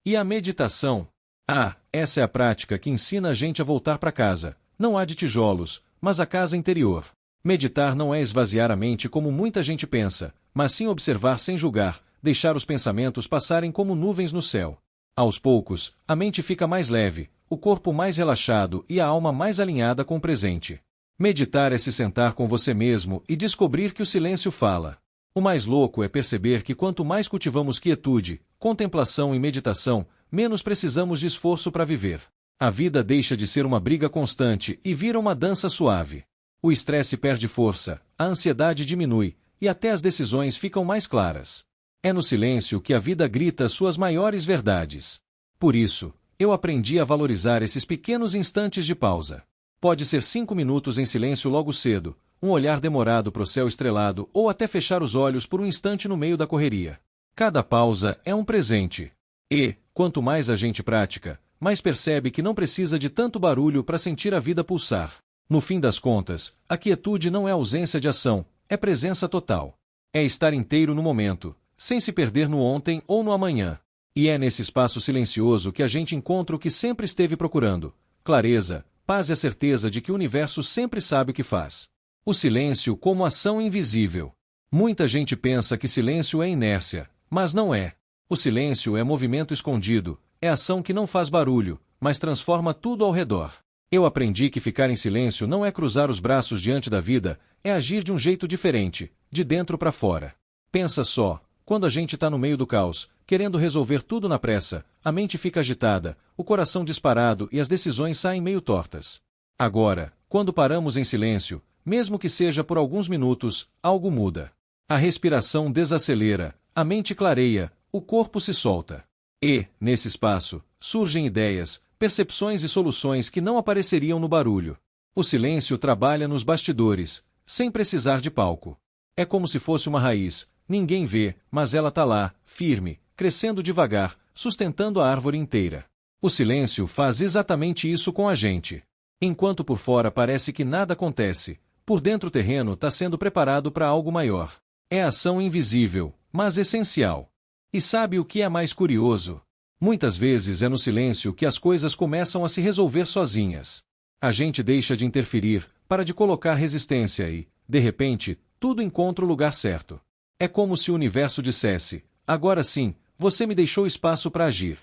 E a meditação? Ah, essa é a prática que ensina a gente a voltar para casa, não a de tijolos, mas a casa interior. Meditar não é esvaziar a mente como muita gente pensa, mas sim observar sem julgar, deixar os pensamentos passarem como nuvens no céu. Aos poucos, a mente fica mais leve, o corpo mais relaxado e a alma mais alinhada com o presente. Meditar é se sentar com você mesmo e descobrir que o silêncio fala. O mais louco é perceber que quanto mais cultivamos quietude, contemplação e meditação, menos precisamos de esforço para viver. A vida deixa de ser uma briga constante e vira uma dança suave. O estresse perde força, a ansiedade diminui, e até as decisões ficam mais claras. É no silêncio que a vida grita suas maiores verdades. Por isso, eu aprendi a valorizar esses pequenos instantes de pausa. Pode ser 5 minutos em silêncio logo cedo, um olhar demorado para o céu estrelado ou até fechar os olhos por um instante no meio da correria. Cada pausa é um presente. E, quanto mais a gente pratica, mais percebe que não precisa de tanto barulho para sentir a vida pulsar. No fim das contas, a quietude não é ausência de ação, é presença total. É estar inteiro no momento, sem se perder no ontem ou no amanhã. E é nesse espaço silencioso que a gente encontra o que sempre esteve procurando: clareza, paz e a certeza de que o universo sempre sabe o que faz. O silêncio como ação invisível. Muita gente pensa que silêncio é inércia, mas não é. O silêncio é movimento escondido, é ação que não faz barulho, mas transforma tudo ao redor. Eu aprendi que ficar em silêncio não é cruzar os braços diante da vida, é agir de um jeito diferente, de dentro para fora. Pensa só, quando a gente está no meio do caos, querendo resolver tudo na pressa, a mente fica agitada, o coração disparado e as decisões saem meio tortas. Agora, quando paramos em silêncio, mesmo que seja por alguns minutos, algo muda. A respiração desacelera, a mente clareia, o corpo se solta. E, nesse espaço, surgem ideias, percepções e soluções que não apareceriam no barulho. O silêncio trabalha nos bastidores, sem precisar de palco. É como se fosse uma raiz, ninguém vê, mas ela está lá, firme, crescendo devagar, sustentando a árvore inteira. O silêncio faz exatamente isso com a gente. Enquanto por fora parece que nada acontece, por dentro o terreno está sendo preparado para algo maior. É ação invisível, mas essencial. E sabe o que é mais curioso? Muitas vezes é no silêncio que as coisas começam a se resolver sozinhas. A gente deixa de interferir, para de colocar resistência e, de repente, tudo encontra o lugar certo. É como se o universo dissesse: agora sim, você me deixou espaço para agir.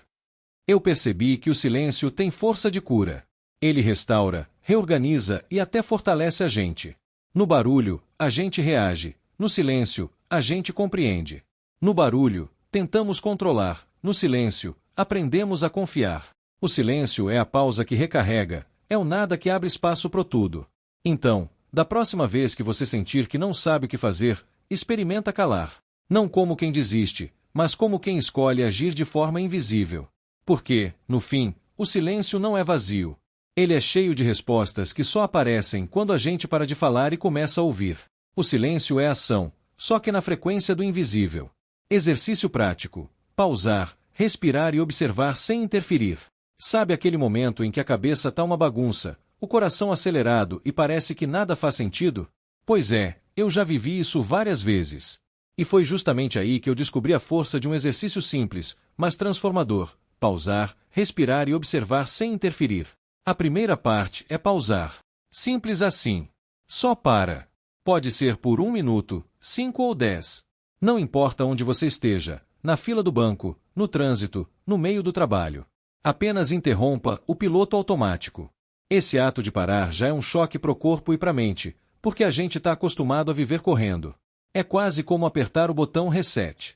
Eu percebi que o silêncio tem força de cura. Ele restaura, reorganiza e até fortalece a gente. No barulho, a gente reage. No silêncio, a gente compreende. No barulho, tentamos controlar. No silêncio, aprendemos a confiar. O silêncio é a pausa que recarrega, é o nada que abre espaço pro tudo. Então, da próxima vez que você sentir que não sabe o que fazer, experimenta calar. Não como quem desiste, mas como quem escolhe agir de forma invisível. Porque, no fim, o silêncio não é vazio. Ele é cheio de respostas que só aparecem quando a gente para de falar e começa a ouvir. O silêncio é ação, só que na frequência do invisível. Exercício prático: pausar, respirar e observar sem interferir. Sabe aquele momento em que a cabeça está uma bagunça, o coração acelerado e parece que nada faz sentido? Pois é, eu já vivi isso várias vezes. E foi justamente aí que eu descobri a força de um exercício simples, mas transformador: pausar, respirar e observar sem interferir. A primeira parte é pausar. Simples assim. Só para. Pode ser por 1 minuto, 5 ou 10. Não importa onde você esteja, na fila do banco, no trânsito, no meio do trabalho. Apenas interrompa o piloto automático. Esse ato de parar já é um choque para o corpo e para a mente, porque a gente está acostumado a viver correndo. É quase como apertar o botão reset.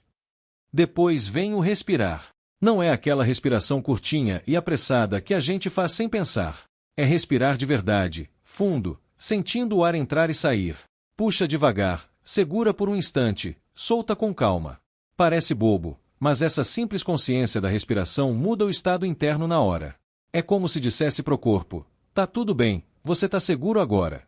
Depois vem o respirar. Não é aquela respiração curtinha e apressada que a gente faz sem pensar. É respirar de verdade, fundo, sentindo o ar entrar e sair. Puxa devagar, segura por um instante, solta com calma. Parece bobo, mas essa simples consciência da respiração muda o estado interno na hora. É como se dissesse pro corpo: tá tudo bem, você tá seguro agora.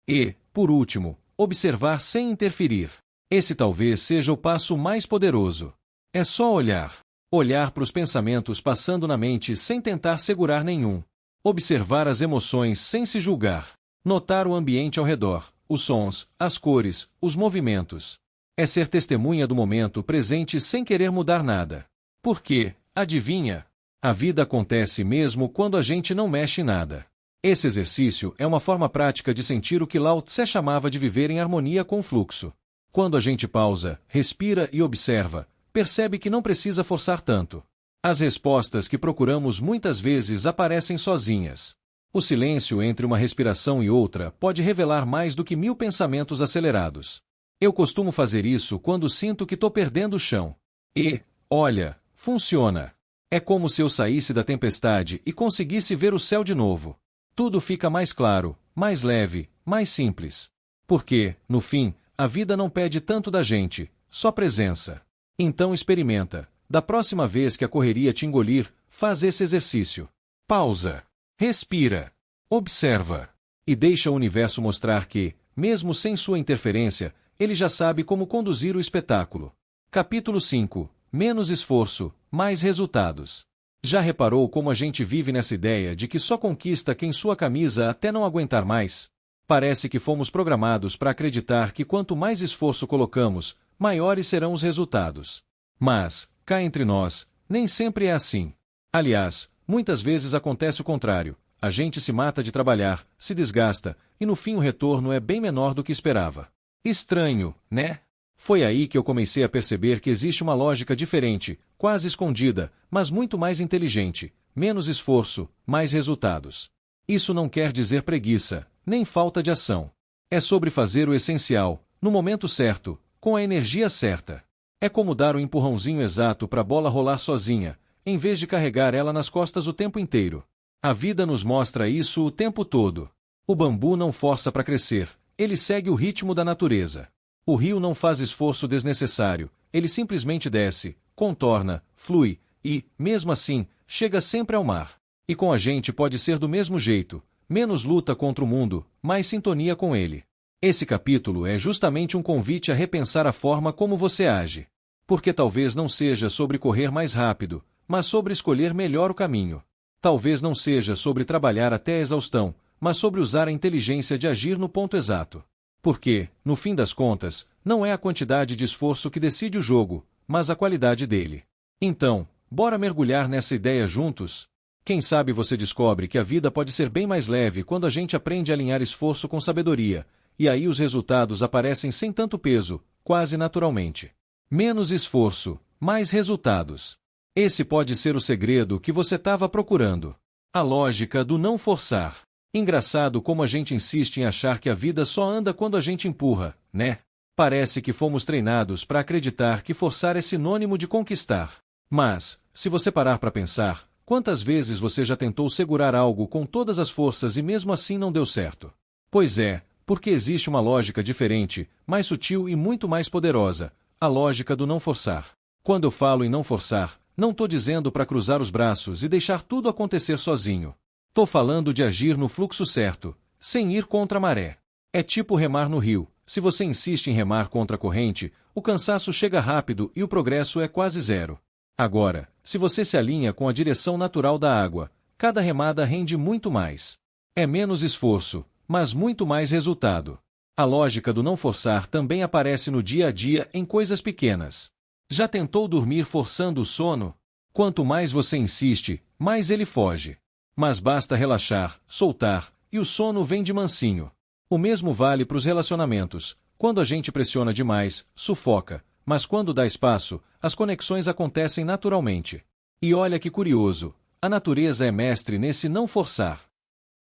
E, por último, observar sem interferir. Esse talvez seja o passo mais poderoso. É só olhar. Olhar para os pensamentos passando na mente sem tentar segurar nenhum. Observar as emoções sem se julgar. Notar o ambiente ao redor, os sons, as cores, os movimentos. É ser testemunha do momento presente sem querer mudar nada. Porque, adivinha? A vida acontece mesmo quando a gente não mexe em nada. Esse exercício é uma forma prática de sentir o que Lao Tse chamava de viver em harmonia com o fluxo. Quando a gente pausa, respira e observa, percebe que não precisa forçar tanto. As respostas que procuramos muitas vezes aparecem sozinhas. O silêncio entre uma respiração e outra pode revelar mais do que 1000 pensamentos acelerados. Eu costumo fazer isso quando sinto que estou perdendo o chão. E, olha, funciona. É como se eu saísse da tempestade e conseguisse ver o céu de novo. Tudo fica mais claro, mais leve, mais simples. Porque, no fim, a vida não pede tanto da gente, só presença. Então experimenta. Da próxima vez que a correria te engolir, faz esse exercício. Pausa. Respira. Observa. E deixa o universo mostrar que, mesmo sem sua interferência, ele já sabe como conduzir o espetáculo. Capítulo 5. Menos esforço, mais resultados. Já reparou como a gente vive nessa ideia de que só conquista quem sua camisa até não aguentar mais? Parece que fomos programados para acreditar que quanto mais esforço colocamos, maiores serão os resultados. Mas, cá entre nós, nem sempre é assim. Aliás, muitas vezes acontece o contrário. A gente se mata de trabalhar, se desgasta, e no fim o retorno é bem menor do que esperava. Estranho, né? Foi aí que eu comecei a perceber que existe uma lógica diferente, quase escondida, mas muito mais inteligente. Menos esforço, mais resultados. Isso não quer dizer preguiça, nem falta de ação. É sobre fazer o essencial, no momento certo, com a energia certa. É como dar o empurrãozinho exato para a bola rolar sozinha, em vez de carregar ela nas costas o tempo inteiro. A vida nos mostra isso o tempo todo. O bambu não força para crescer, ele segue o ritmo da natureza. O rio não faz esforço desnecessário, ele simplesmente desce, contorna, flui, e, mesmo assim, chega sempre ao mar. E com a gente pode ser do mesmo jeito, menos luta contra o mundo, mais sintonia com ele. Esse capítulo é justamente um convite a repensar a forma como você age. Porque talvez não seja sobre correr mais rápido, mas sobre escolher melhor o caminho. Talvez não seja sobre trabalhar até a exaustão, mas sobre usar a inteligência de agir no ponto exato. Porque, no fim das contas, não é a quantidade de esforço que decide o jogo, mas a qualidade dele. Então, bora mergulhar nessa ideia juntos? Quem sabe você descobre que a vida pode ser bem mais leve quando a gente aprende a alinhar esforço com sabedoria, e aí os resultados aparecem sem tanto peso, quase naturalmente. Menos esforço, mais resultados. Esse pode ser o segredo que você estava procurando. A lógica do não forçar. Engraçado como a gente insiste em achar que a vida só anda quando a gente empurra, né? Parece que fomos treinados para acreditar que forçar é sinônimo de conquistar. Mas, se você parar para pensar, quantas vezes você já tentou segurar algo com todas as forças e mesmo assim não deu certo? Pois é, porque existe uma lógica diferente, mais sutil e muito mais poderosa, a lógica do não forçar. Quando eu falo em não forçar, não estou dizendo para cruzar os braços e deixar tudo acontecer sozinho. Tô falando de agir no fluxo certo, sem ir contra a maré. É tipo remar no rio. Se você insiste em remar contra a corrente, o cansaço chega rápido e o progresso é quase zero. Agora, se você se alinha com a direção natural da água, cada remada rende muito mais. É menos esforço, mas muito mais resultado. A lógica do não forçar também aparece no dia a dia em coisas pequenas. Já tentou dormir forçando o sono? Quanto mais você insiste, mais ele foge. Mas basta relaxar, soltar, e o sono vem de mansinho. O mesmo vale para os relacionamentos. Quando a gente pressiona demais, sufoca, mas quando dá espaço, as conexões acontecem naturalmente. E olha que curioso, a natureza é mestre nesse não forçar.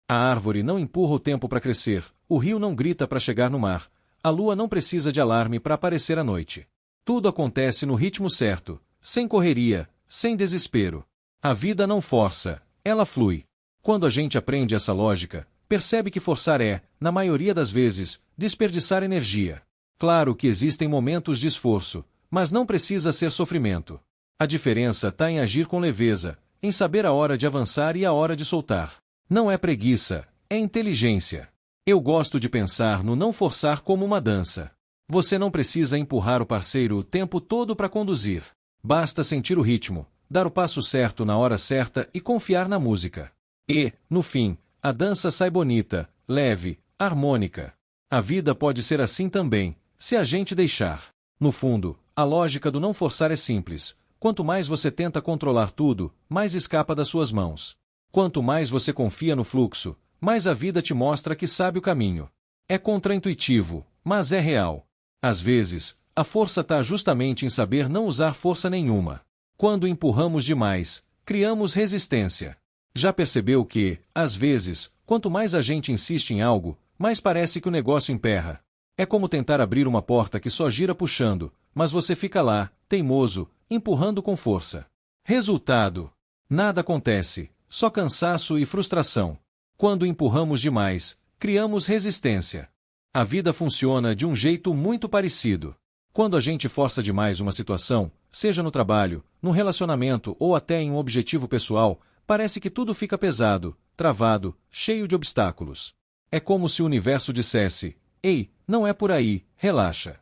A árvore não empurra o tempo para crescer, o rio não grita para chegar no mar, a lua não precisa de alarme para aparecer à noite. Tudo acontece no ritmo certo, sem correria, sem desespero. A vida não força, ela flui. Quando a gente aprende essa lógica, percebe que forçar é, na maioria das vezes, desperdiçar energia. Claro que existem momentos de esforço, mas não precisa ser sofrimento. A diferença está em agir com leveza, em saber a hora de avançar e a hora de soltar. Não é preguiça, é inteligência. Eu gosto de pensar no não forçar como uma dança. Você não precisa empurrar o parceiro o tempo todo para conduzir. Basta sentir o ritmo, dar o passo certo na hora certa e confiar na música. E, no fim, a dança sai bonita, leve, harmônica. A vida pode ser assim também, se a gente deixar. No fundo, a lógica do não forçar é simples. Quanto mais você tenta controlar tudo, mais escapa das suas mãos. Quanto mais você confia no fluxo, mais a vida te mostra que sabe o caminho. É contraintuitivo, mas é real. Às vezes, a força está justamente em saber não usar força nenhuma. Quando empurramos demais, criamos resistência. Já percebeu que, às vezes, quanto mais a gente insiste em algo, mais parece que o negócio emperra? É como tentar abrir uma porta que só gira puxando, mas você fica lá, teimoso, empurrando com força. Resultado: nada acontece, só cansaço e frustração. Quando empurramos demais, criamos resistência. A vida funciona de um jeito muito parecido. Quando a gente força demais uma situação, seja no trabalho, num relacionamento ou até em um objetivo pessoal, parece que tudo fica pesado, travado, cheio de obstáculos. É como se o universo dissesse: "Ei, não é por aí, relaxa."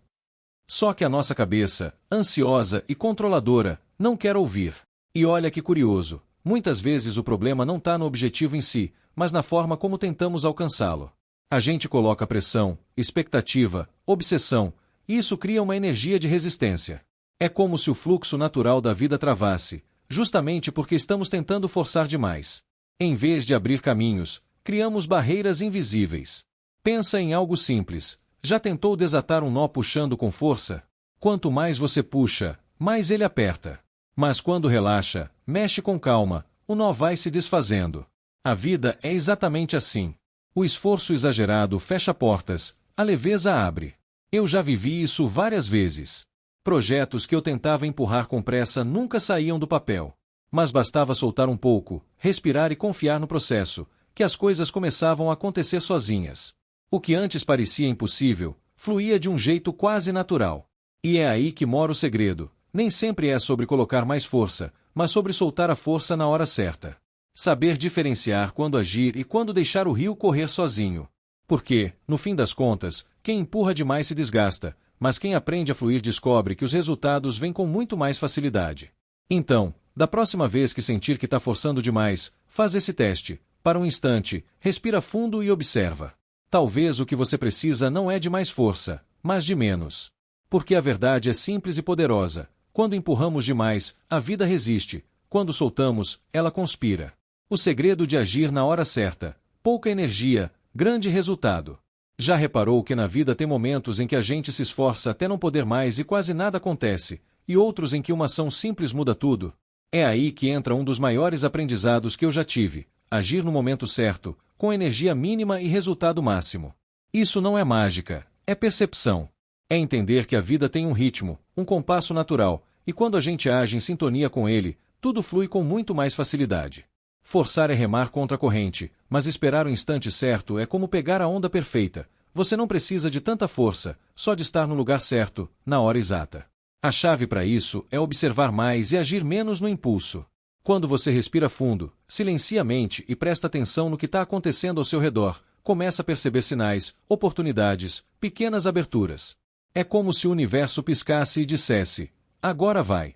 Só que a nossa cabeça, ansiosa e controladora, não quer ouvir. E olha que curioso, muitas vezes o problema não está no objetivo em si, mas na forma como tentamos alcançá-lo. A gente coloca pressão, expectativa, obsessão, e isso cria uma energia de resistência. É como se o fluxo natural da vida travasse, justamente porque estamos tentando forçar demais. Em vez de abrir caminhos, criamos barreiras invisíveis. Pensa em algo simples. Já tentou desatar um nó puxando com força? Quanto mais você puxa, mais ele aperta. Mas quando relaxa, mexe com calma, o nó vai se desfazendo. A vida é exatamente assim. O esforço exagerado fecha portas, a leveza abre. Eu já vivi isso várias vezes. Projetos que eu tentava empurrar com pressa nunca saíam do papel. Mas bastava soltar um pouco, respirar e confiar no processo, que as coisas começavam a acontecer sozinhas. O que antes parecia impossível, fluía de um jeito quase natural. E é aí que mora o segredo. Nem sempre é sobre colocar mais força, mas sobre soltar a força na hora certa. Saber diferenciar quando agir e quando deixar o rio correr sozinho. Porque, no fim das contas, quem empurra demais se desgasta, mas quem aprende a fluir descobre que os resultados vêm com muito mais facilidade. Então, da próxima vez que sentir que está forçando demais, faz esse teste. Para um instante, respira fundo e observa. Talvez o que você precisa não é de mais força, mas de menos. Porque a verdade é simples e poderosa. Quando empurramos demais, a vida resiste. Quando soltamos, ela conspira. O segredo de agir na hora certa. Pouca energia, grande resultado. Já reparou que na vida tem momentos em que a gente se esforça até não poder mais e quase nada acontece, e outros em que uma ação simples muda tudo? É aí que entra um dos maiores aprendizados que eu já tive. Agir no momento certo, com energia mínima e resultado máximo. Isso não é mágica, é percepção. É entender que a vida tem um ritmo, um compasso natural, e quando a gente age em sintonia com ele, tudo flui com muito mais facilidade. Forçar é remar contra a corrente, mas esperar o instante certo é como pegar a onda perfeita. Você não precisa de tanta força, só de estar no lugar certo, na hora exata. A chave para isso é observar mais e agir menos no impulso. Quando você respira fundo, silencia a mente e presta atenção no que está acontecendo ao seu redor, começa a perceber sinais, oportunidades, pequenas aberturas. É como se o universo piscasse e dissesse: "Agora vai."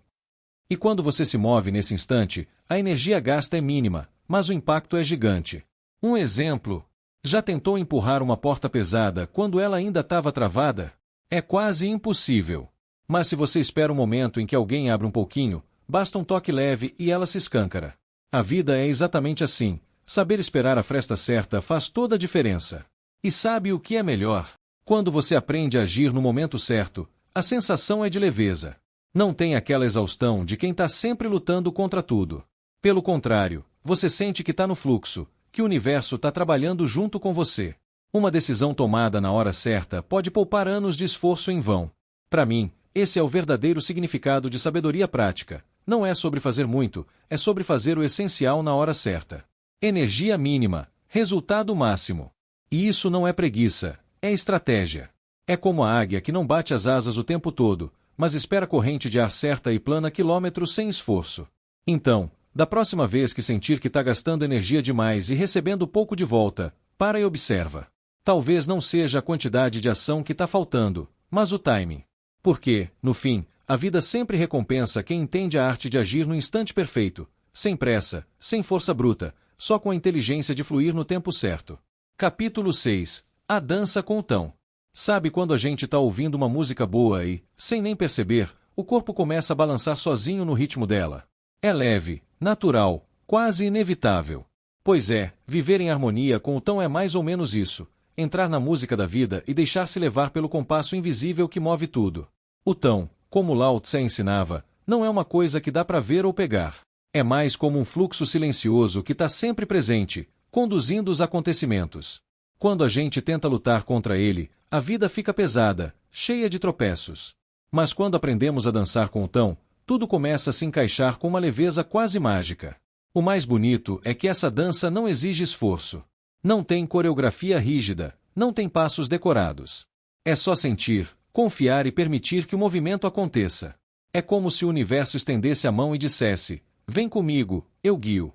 E quando você se move nesse instante, a energia gasta é mínima, mas o impacto é gigante. Um exemplo: já tentou empurrar uma porta pesada quando ela ainda estava travada? É quase impossível. Mas se você espera um momento em que alguém abre um pouquinho, basta um toque leve e ela se escâncara. A vida é exatamente assim. Saber esperar a fresta certa faz toda a diferença. E sabe o que é melhor? Quando você aprende a agir no momento certo, a sensação é de leveza. Não tem aquela exaustão de quem está sempre lutando contra tudo. Pelo contrário, você sente que está no fluxo, que o universo está trabalhando junto com você. Uma decisão tomada na hora certa pode poupar anos de esforço em vão. Para mim, esse é o verdadeiro significado de sabedoria prática. Não é sobre fazer muito, é sobre fazer o essencial na hora certa. Energia mínima, Resultado máximo. E isso não é preguiça, é estratégia. É como a águia que não bate as asas o tempo todo, mas espera a corrente de ar certa e plana quilômetros sem esforço. Então, da próxima vez que sentir que está gastando energia demais e recebendo pouco de volta, para e observa. Talvez não seja a quantidade de ação que está faltando, mas o timing. Porque, no fim, a vida sempre recompensa quem entende a arte de agir no instante perfeito, sem pressa, sem força bruta, só com a inteligência de fluir no tempo certo. Capítulo 6. A dança com o tão. Sabe quando a gente está ouvindo uma música boa e, sem nem perceber, o corpo começa a balançar sozinho no ritmo dela? É leve, natural, quase inevitável. Pois é, viver em harmonia com o tão é mais ou menos isso. Entrar na música da vida e deixar-se levar pelo compasso invisível que move tudo. O tão, como Lao Tse ensinava, não é uma coisa que dá para ver ou pegar. É mais como um fluxo silencioso que está sempre presente, conduzindo os acontecimentos. Quando a gente tenta lutar contra ele, a vida fica pesada, cheia de tropeços. Mas quando aprendemos a dançar com o tão, tudo começa a se encaixar com uma leveza quase mágica. O mais bonito é que essa dança não exige esforço. Não tem coreografia rígida, não tem passos decorados. É só sentir, confiar e permitir que o movimento aconteça. É como se o universo estendesse a mão e dissesse: vem comigo, eu guio.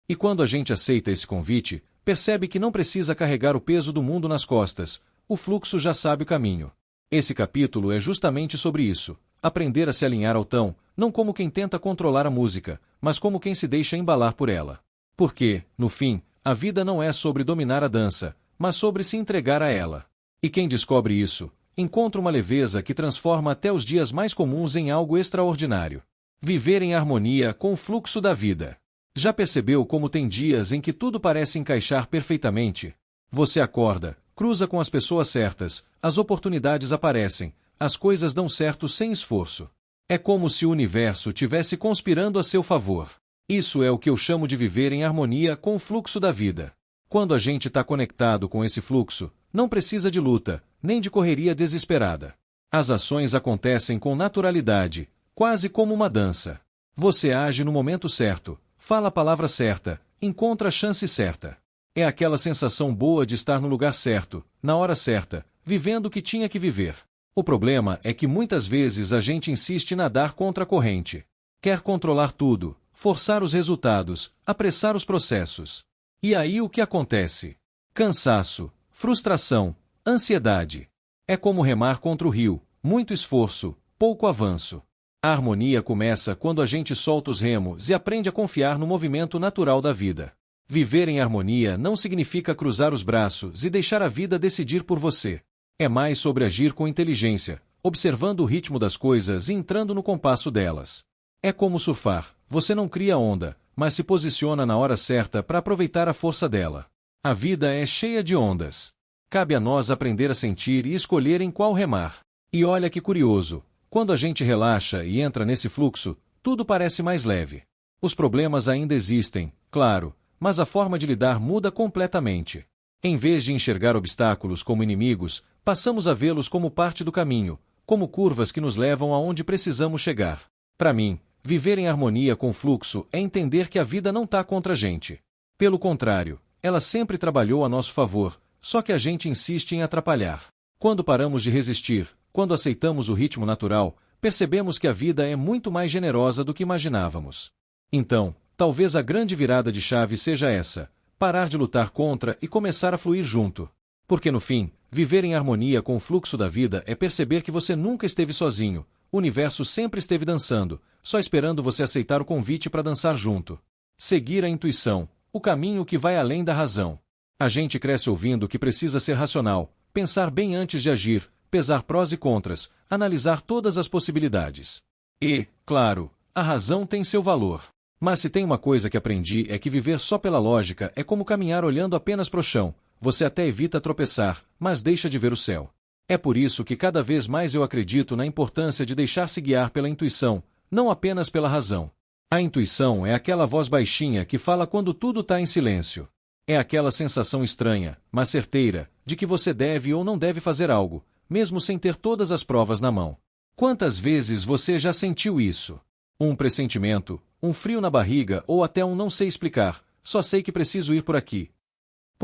E quando a gente aceita esse convite, percebe que não precisa carregar o peso do mundo nas costas, o fluxo já sabe o caminho. Esse capítulo é justamente sobre isso, aprender a se alinhar ao tão, não como quem tenta controlar a música, mas como quem se deixa embalar por ela. Porque, no fim, a vida não é sobre dominar a dança, mas sobre se entregar a ela. E quem descobre isso, encontra uma leveza que transforma até os dias mais comuns em algo extraordinário. Viver em harmonia com o fluxo da vida. Já percebeu como tem dias em que tudo parece encaixar perfeitamente? Você acorda, cruza com as pessoas certas, as oportunidades aparecem, as coisas dão certo sem esforço. É como se o universo tivesse conspirando a seu favor. Isso é o que eu chamo de viver em harmonia com o fluxo da vida. Quando a gente está conectado com esse fluxo, não precisa de luta, nem de correria desesperada. As ações acontecem com naturalidade, quase como uma dança. Você age no momento certo, fala a palavra certa, encontra a chance certa. É aquela sensação boa de estar no lugar certo, na hora certa, vivendo o que tinha que viver. O problema é que muitas vezes a gente insiste em nadar contra a corrente. Quer controlar tudo, forçar os resultados, apressar os processos. E aí o que acontece? Cansaço, frustração, ansiedade. É como remar contra o rio, muito esforço, pouco avanço. A harmonia começa quando a gente solta os remos e aprende a confiar no movimento natural da vida. Viver em harmonia não significa cruzar os braços e deixar a vida decidir por você. É mais sobre agir com inteligência, observando o ritmo das coisas e entrando no compasso delas. É como surfar, você não cria onda, mas se posiciona na hora certa para aproveitar a força dela. A vida é cheia de ondas. Cabe a nós aprender a sentir e escolher em qual remar. E olha que curioso, quando a gente relaxa e entra nesse fluxo, tudo parece mais leve. Os problemas ainda existem, claro, mas a forma de lidar muda completamente. Em vez de enxergar obstáculos como inimigos, passamos a vê-los como parte do caminho, como curvas que nos levam aonde precisamos chegar. Para mim, viver em harmonia com o fluxo é entender que a vida não está contra a gente. Pelo contrário, ela sempre trabalhou a nosso favor, só que a gente insiste em atrapalhar. Quando paramos de resistir, quando aceitamos o ritmo natural, percebemos que a vida é muito mais generosa do que imaginávamos. Então, talvez a grande virada de chave seja essa: parar de lutar contra e começar a fluir junto. Porque no fim, viver em harmonia com o fluxo da vida é perceber que você nunca esteve sozinho, o universo sempre esteve dançando, só esperando você aceitar o convite para dançar junto. Seguir a intuição, o caminho que vai além da razão. A gente cresce ouvindo que precisa ser racional, pensar bem antes de agir, pesar prós e contras, analisar todas as possibilidades. E, claro, a razão tem seu valor. Mas se tem uma coisa que aprendi é que viver só pela lógica é como caminhar olhando apenas pro chão. Você até evita tropeçar, mas deixa de ver o céu. É por isso que cada vez mais eu acredito na importância de deixar-se guiar pela intuição, não apenas pela razão. A intuição é aquela voz baixinha que fala quando tudo está em silêncio. É aquela sensação estranha, mas certeira, de que você deve ou não deve fazer algo, mesmo sem ter todas as provas na mão. Quantas vezes você já sentiu isso? Um pressentimento, um frio na barriga ou até um não sei explicar, só sei que preciso ir por aqui.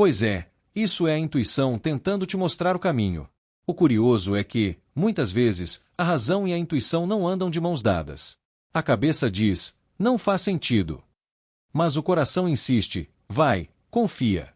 Pois é, isso é a intuição tentando te mostrar o caminho. O curioso é que, muitas vezes, a razão e a intuição não andam de mãos dadas. A cabeça diz, não faz sentido. Mas o coração insiste, vai, confia.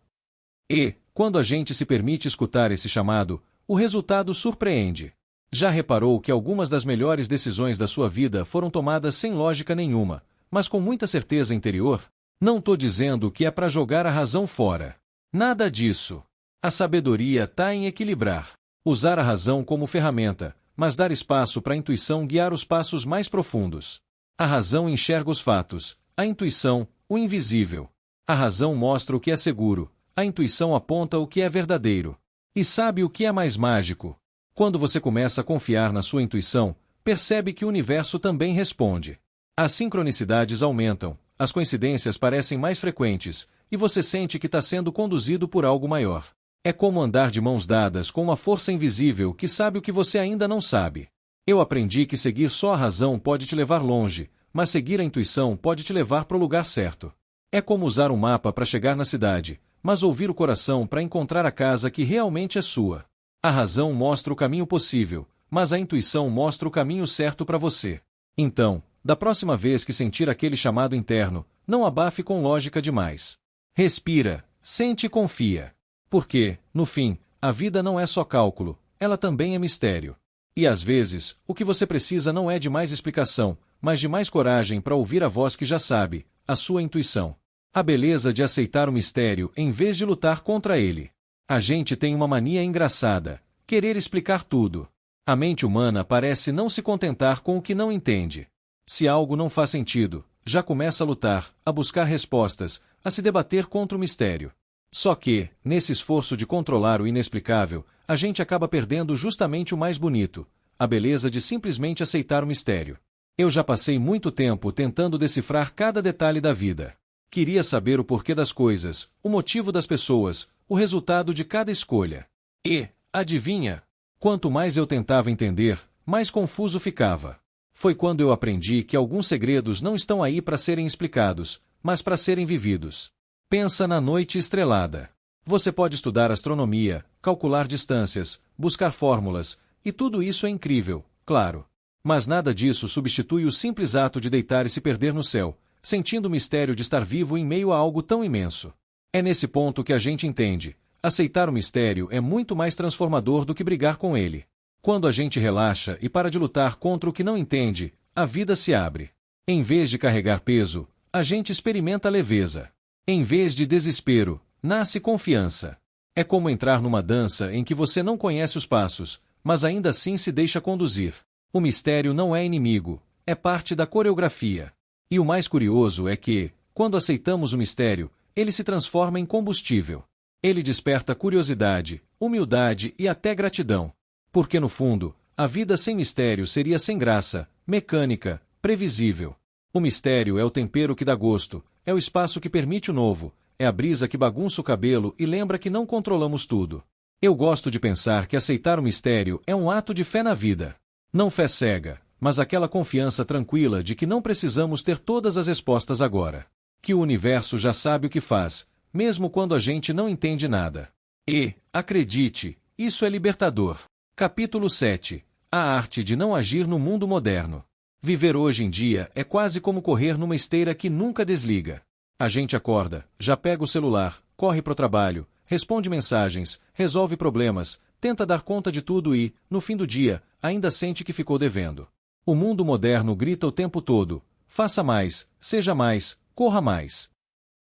E, quando a gente se permite escutar esse chamado, o resultado surpreende. Já reparou que algumas das melhores decisões da sua vida foram tomadas sem lógica nenhuma, mas com muita certeza interior? Não tô dizendo que é para jogar a razão fora. Nada disso. A sabedoria tá em equilibrar. Usar a razão como ferramenta, mas dar espaço para a intuição guiar os passos mais profundos. A razão enxerga os fatos, a intuição, o invisível. A razão mostra o que é seguro, a intuição aponta o que é verdadeiro. E sabe o que é mais mágico? Quando você começa a confiar na sua intuição, percebe que o universo também responde. As sincronicidades aumentam, as coincidências parecem mais frequentes, e você sente que está sendo conduzido por algo maior. É como andar de mãos dadas com uma força invisível que sabe o que você ainda não sabe. Eu aprendi que seguir só a razão pode te levar longe, mas seguir a intuição pode te levar para o lugar certo. É como usar um mapa para chegar na cidade, mas ouvir o coração para encontrar a casa que realmente é sua. A razão mostra o caminho possível, mas a intuição mostra o caminho certo para você. Então, da próxima vez que sentir aquele chamado interno, não abafe com lógica demais. Respira, sente e confia. Porque, no fim, a vida não é só cálculo, ela também é mistério. E às vezes, o que você precisa não é de mais explicação, mas de mais coragem para ouvir a voz que já sabe, a sua intuição. A beleza de aceitar o mistério em vez de lutar contra ele. A gente tem uma mania engraçada, querer explicar tudo. A mente humana parece não se contentar com o que não entende. Se algo não faz sentido, já começa a lutar, a buscar respostas, a se debater contra o mistério. Só que, nesse esforço de controlar o inexplicável, a gente acaba perdendo justamente o mais bonito, a beleza de simplesmente aceitar o mistério. Eu já passei muito tempo tentando decifrar cada detalhe da vida. Queria saber o porquê das coisas, o motivo das pessoas, o resultado de cada escolha. E, adivinha? Quanto mais eu tentava entender, mais confuso ficava. Foi quando eu aprendi que alguns segredos não estão aí para serem explicados, mas para serem vividos. Pensa na noite estrelada. Você pode estudar astronomia, calcular distâncias, buscar fórmulas, e tudo isso é incrível, claro. Mas nada disso substitui o simples ato de deitar e se perder no céu, sentindo o mistério de estar vivo em meio a algo tão imenso. É nesse ponto que a gente entende. Aceitar o mistério é muito mais transformador do que brigar com ele. Quando a gente relaxa e para de lutar contra o que não entende, a vida se abre. Em vez de carregar peso, a gente experimenta leveza. Em vez de desespero, nasce confiança. É como entrar numa dança em que você não conhece os passos, mas ainda assim se deixa conduzir. O mistério não é inimigo, é parte da coreografia. E o mais curioso é que, quando aceitamos o mistério, ele se transforma em combustível. Ele desperta curiosidade, humildade e até gratidão. Porque no fundo, a vida sem mistério seria sem graça, mecânica, previsível. O mistério é o tempero que dá gosto, é o espaço que permite o novo, é a brisa que bagunça o cabelo e lembra que não controlamos tudo. Eu gosto de pensar que aceitar o mistério é um ato de fé na vida. Não fé cega, mas aquela confiança tranquila de que não precisamos ter todas as respostas agora. Que o universo já sabe o que faz, mesmo quando a gente não entende nada. E, acredite, isso é libertador. Capítulo 7. A arte de não agir no mundo moderno. Viver hoje em dia é quase como correr numa esteira que nunca desliga. A gente acorda, já pega o celular, corre pro trabalho, responde mensagens, resolve problemas, tenta dar conta de tudo e, no fim do dia, ainda sente que ficou devendo. O mundo moderno grita o tempo todo: faça mais, seja mais, corra mais.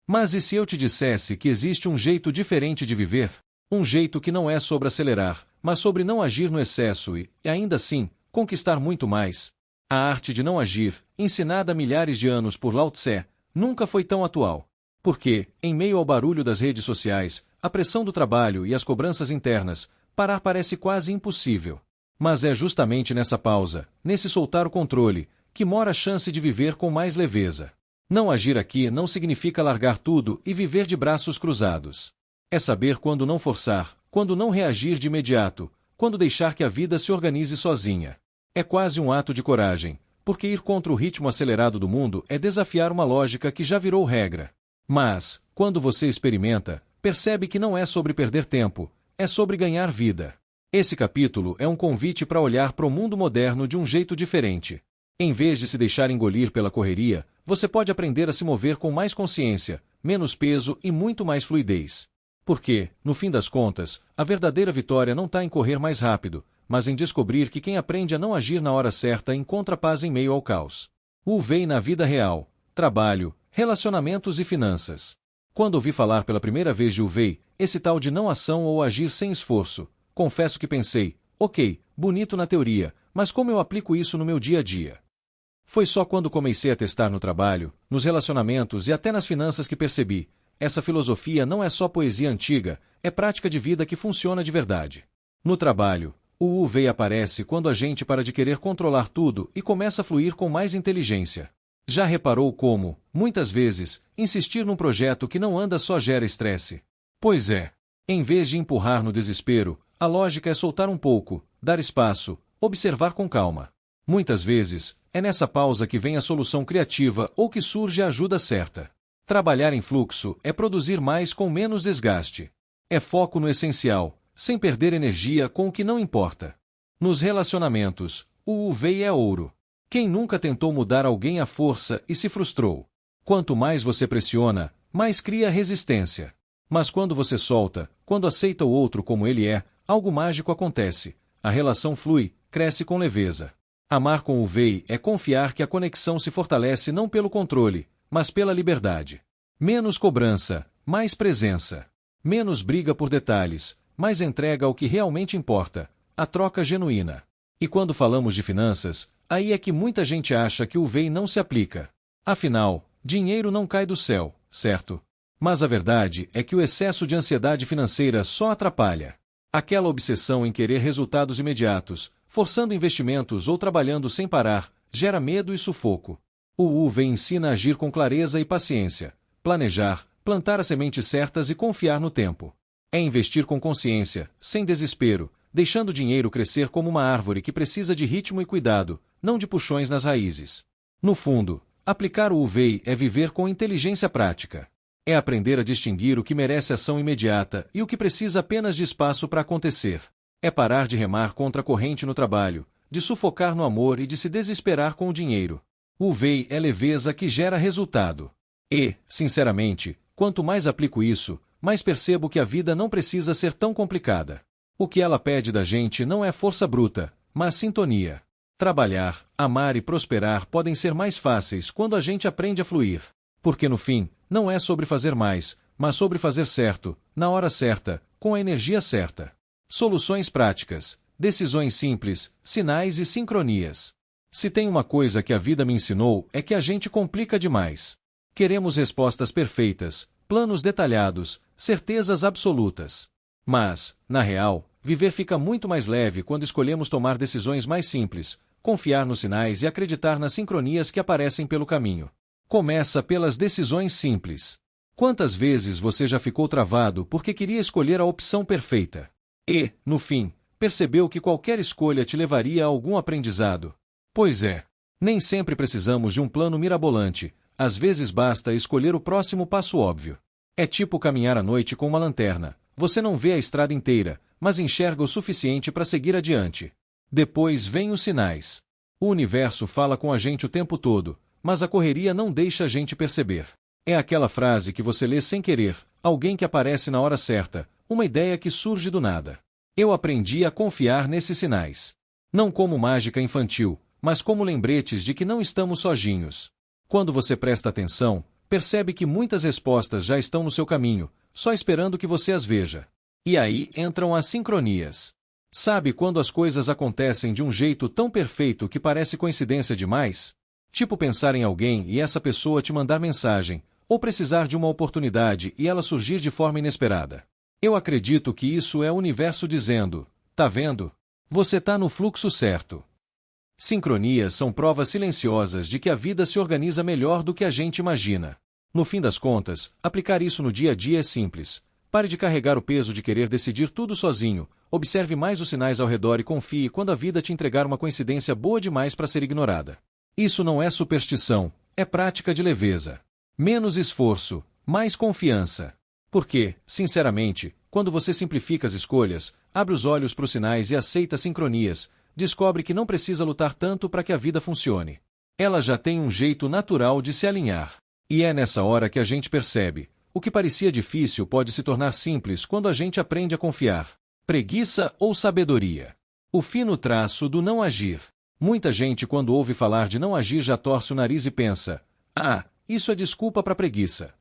Mas e se eu te dissesse que existe um jeito diferente de viver? Um jeito que não é sobre acelerar, mas sobre não agir no excesso e, ainda assim, conquistar muito mais? A arte de não agir, ensinada há milhares de anos por Lao Tse, nunca foi tão atual. Porque, em meio ao barulho das redes sociais, a pressão do trabalho e as cobranças internas, parar parece quase impossível. Mas é justamente nessa pausa, nesse soltar o controle, que mora a chance de viver com mais leveza. Não agir aqui não significa largar tudo e viver de braços cruzados. É saber quando não forçar, quando não reagir de imediato, quando deixar que a vida se organize sozinha. É quase um ato de coragem, porque ir contra o ritmo acelerado do mundo é desafiar uma lógica que já virou regra. Mas, quando você experimenta, percebe que não é sobre perder tempo, é sobre ganhar vida. Esse capítulo é um convite para olhar para o mundo moderno de um jeito diferente. Em vez de se deixar engolir pela correria, você pode aprender a se mover com mais consciência, menos peso e muito mais fluidez. Porque, no fim das contas, a verdadeira vitória não está em correr mais rápido, mas em descobrir que quem aprende a não agir na hora certa encontra paz em meio ao caos. UVEI na vida real, trabalho, relacionamentos e finanças. Quando ouvi falar pela primeira vez de UVEI, esse tal de não ação ou agir sem esforço, confesso que pensei, ok, bonito na teoria, mas como eu aplico isso no meu dia a dia? Foi só quando comecei a testar no trabalho, nos relacionamentos e até nas finanças que percebi, essa filosofia não é só poesia antiga, é prática de vida que funciona de verdade. No trabalho, o UVEI aparece quando a gente para de querer controlar tudo e começa a fluir com mais inteligência. Já reparou como, muitas vezes, insistir num projeto que não anda só gera estresse? Pois é. Em vez de empurrar no desespero, a lógica é soltar um pouco, dar espaço, observar com calma. Muitas vezes, é nessa pausa que vem a solução criativa ou que surge a ajuda certa. Trabalhar em fluxo é produzir mais com menos desgaste. É foco no essencial, sem perder energia com o que não importa. Nos relacionamentos, o UVEI é ouro. Quem nunca tentou mudar alguém à força e se frustrou? Quanto mais você pressiona, mais cria resistência. Mas quando você solta, quando aceita o outro como ele é, algo mágico acontece. A relação flui, cresce com leveza. Amar com UVEI é confiar que a conexão se fortalece não pelo controle, mas pela liberdade. Menos cobrança, mais presença. Menos briga por detalhes, mais entrega ao que realmente importa, a troca genuína. E quando falamos de finanças, aí é que muita gente acha que o UVEI não se aplica. Afinal, dinheiro não cai do céu, certo? Mas a verdade é que o excesso de ansiedade financeira só atrapalha. Aquela obsessão em querer resultados imediatos, forçando investimentos ou trabalhando sem parar, gera medo e sufoco. O UVEI ensina a agir com clareza e paciência, planejar, plantar as sementes certas e confiar no tempo. É investir com consciência, sem desespero, deixando o dinheiro crescer como uma árvore que precisa de ritmo e cuidado, não de puxões nas raízes. No fundo, aplicar o UVEI é viver com inteligência prática. É aprender a distinguir o que merece ação imediata e o que precisa apenas de espaço para acontecer. É parar de remar contra a corrente no trabalho, de sufocar no amor e de se desesperar com o dinheiro. O UVEI é leveza que gera resultado. E, sinceramente, quanto mais aplico isso, mais percebo que a vida não precisa ser tão complicada. O que ela pede da gente não é força bruta, mas sintonia. Trabalhar, amar e prosperar podem ser mais fáceis quando a gente aprende a fluir. Porque no fim, não é sobre fazer mais, mas sobre fazer certo, na hora certa, com a energia certa. Soluções práticas, decisões simples, sinais e sincronias. Se tem uma coisa que a vida me ensinou é que a gente complica demais. Queremos respostas perfeitas, planos detalhados, certezas absolutas. Mas, na real, viver fica muito mais leve quando escolhemos tomar decisões mais simples, confiar nos sinais e acreditar nas sincronias que aparecem pelo caminho. Começa pelas decisões simples. Quantas vezes você já ficou travado porque queria escolher a opção perfeita? E, no fim, percebeu que qualquer escolha te levaria a algum aprendizado? Pois é. Nem sempre precisamos de um plano mirabolante, às vezes basta escolher o próximo passo óbvio. É tipo caminhar à noite com uma lanterna. Você não vê a estrada inteira, mas enxerga o suficiente para seguir adiante. Depois vêm os sinais. O universo fala com a gente o tempo todo, mas a correria não deixa a gente perceber. É aquela frase que você lê sem querer, alguém que aparece na hora certa, uma ideia que surge do nada. Eu aprendi a confiar nesses sinais. Não como mágica infantil, mas como lembretes de que não estamos sozinhos. Quando você presta atenção, percebe que muitas respostas já estão no seu caminho, só esperando que você as veja. E aí entram as sincronias. Sabe quando as coisas acontecem de um jeito tão perfeito que parece coincidência demais? Tipo pensar em alguém e essa pessoa te mandar mensagem, ou precisar de uma oportunidade e ela surgir de forma inesperada. Eu acredito que isso é o universo dizendo, tá vendo? Você tá no fluxo certo. Sincronias são provas silenciosas de que a vida se organiza melhor do que a gente imagina. No fim das contas, aplicar isso no dia a dia é simples. Pare de carregar o peso de querer decidir tudo sozinho, observe mais os sinais ao redor e confie quando a vida te entregar uma coincidência boa demais para ser ignorada. Isso não é superstição, é prática de leveza. Menos esforço, mais confiança. Porque, sinceramente, quando você simplifica as escolhas, abre os olhos para os sinais e aceita sincronias, descobre que não precisa lutar tanto para que a vida funcione. Ela já tem um jeito natural de se alinhar. E é nessa hora que a gente percebe: o que parecia difícil pode se tornar simples quando a gente aprende a confiar. Preguiça ou sabedoria? O fino traço do não agir. Muita gente, quando ouve falar de não agir, já torce o nariz e pensa: ah, isso é desculpa para preguiça.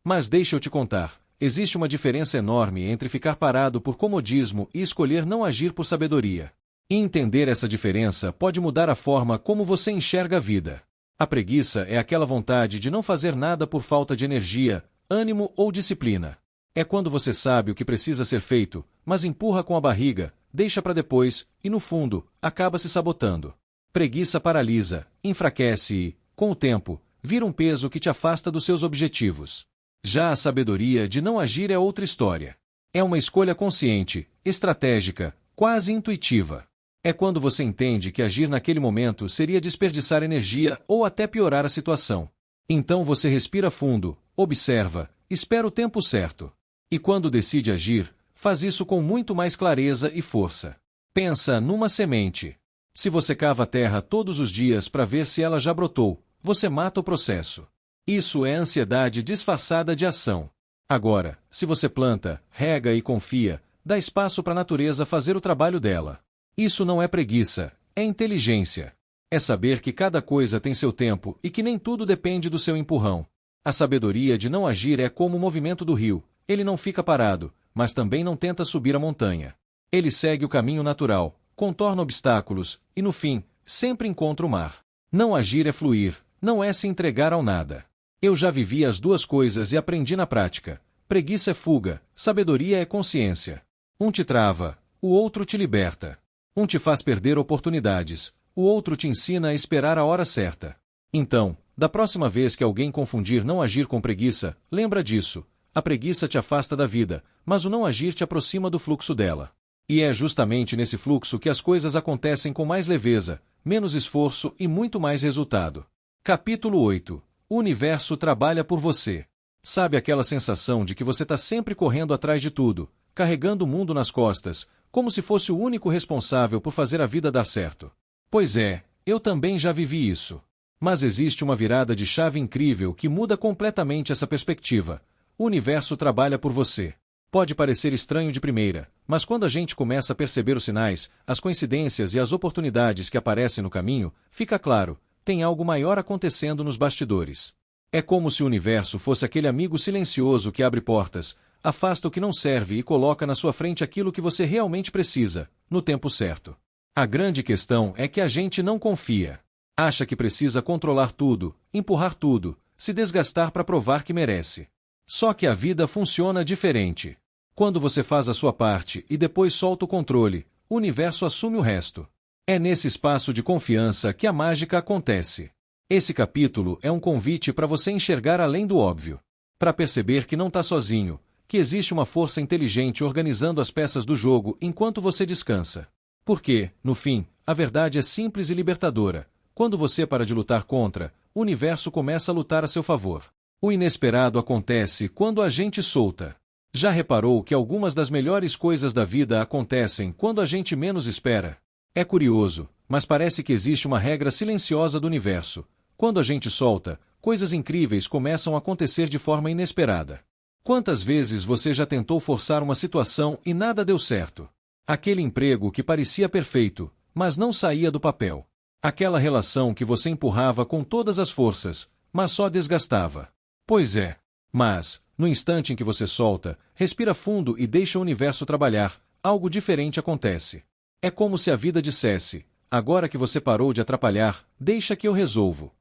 Mas deixa eu te contar, existe uma diferença enorme entre ficar parado por comodismo e escolher não agir por sabedoria. E entender essa diferença pode mudar a forma como você enxerga a vida. A preguiça é aquela vontade de não fazer nada por falta de energia, ânimo ou disciplina. É quando você sabe o que precisa ser feito, mas empurra com a barriga, deixa para depois e, no fundo, acaba se sabotando. Preguiça paralisa, enfraquece e, com o tempo, vira um peso que te afasta dos seus objetivos. Já a sabedoria de não agir é outra história. É uma escolha consciente, estratégica, quase intuitiva. É quando você entende que agir naquele momento seria desperdiçar energia ou até piorar a situação. Então você respira fundo, observa, espera o tempo certo. E quando decide agir, faz isso com muito mais clareza e força. Pensa numa semente. Se você cava a terra todos os dias para ver se ela já brotou, você mata o processo. Isso é ansiedade disfarçada de ação. Agora, se você planta, rega e confia, dá espaço para a natureza fazer o trabalho dela. Isso não é preguiça, é inteligência. É saber que cada coisa tem seu tempo e que nem tudo depende do seu empurrão. A sabedoria de não agir é como o movimento do rio. Ele não fica parado, mas também não tenta subir a montanha. Ele segue o caminho natural, contorna obstáculos e, no fim, sempre encontra o mar. Não agir é fluir, não é se entregar ao nada. Eu já vivi as duas coisas e aprendi na prática. Preguiça é fuga, sabedoria é consciência. Um te trava, o outro te liberta. Um te faz perder oportunidades, o outro te ensina a esperar a hora certa. Então, da próxima vez que alguém confundir não agir com preguiça, lembra disso. A preguiça te afasta da vida, mas o não agir te aproxima do fluxo dela. E é justamente nesse fluxo que as coisas acontecem com mais leveza, menos esforço e muito mais resultado. Capítulo 8. O universo trabalha por você. Sabe aquela sensação de que você está sempre correndo atrás de tudo, carregando o mundo nas costas, como se fosse o único responsável por fazer a vida dar certo? Pois é, eu também já vivi isso. Mas existe uma virada de chave incrível que muda completamente essa perspectiva. O universo trabalha por você. Pode parecer estranho de primeira, mas quando a gente começa a perceber os sinais, as coincidências e as oportunidades que aparecem no caminho, fica claro, tem algo maior acontecendo nos bastidores. É como se o universo fosse aquele amigo silencioso que abre portas, afasta o que não serve e coloca na sua frente aquilo que você realmente precisa, no tempo certo. A grande questão é que a gente não confia. Acha que precisa controlar tudo, empurrar tudo, se desgastar para provar que merece. Só que a vida funciona diferente. Quando você faz a sua parte e depois solta o controle, o universo assume o resto. É nesse espaço de confiança que a mágica acontece. Esse capítulo é um convite para você enxergar além do óbvio. Para perceber que não está sozinho, que existe uma força inteligente organizando as peças do jogo enquanto você descansa. Porque, no fim, a verdade é simples e libertadora. Quando você para de lutar contra, o universo começa a lutar a seu favor. O inesperado acontece quando a gente solta. Já reparou que algumas das melhores coisas da vida acontecem quando a gente menos espera? É curioso, mas parece que existe uma regra silenciosa do universo. Quando a gente solta, coisas incríveis começam a acontecer de forma inesperada. Quantas vezes você já tentou forçar uma situação e nada deu certo? Aquele emprego que parecia perfeito, mas não saía do papel. Aquela relação que você empurrava com todas as forças, mas só desgastava. Pois é. Mas, no instante em que você solta, respira fundo e deixa o universo trabalhar, algo diferente acontece. É como se a vida dissesse: agora que você parou de atrapalhar, deixa que eu resolvo.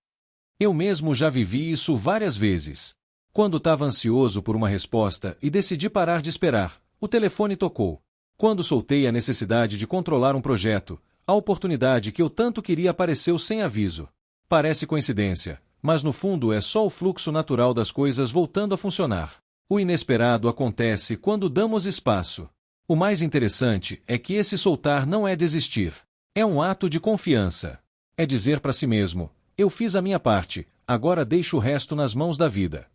Eu mesmo já vivi isso várias vezes. Quando estava ansioso por uma resposta e decidi parar de esperar, o telefone tocou. Quando soltei a necessidade de controlar um projeto, a oportunidade que eu tanto queria apareceu sem aviso. Parece coincidência, mas no fundo é só o fluxo natural das coisas voltando a funcionar. O inesperado acontece quando damos espaço. O mais interessante é que esse soltar não é desistir. É um ato de confiança. É dizer para si mesmo: eu fiz a minha parte, agora deixo o resto nas mãos da vida.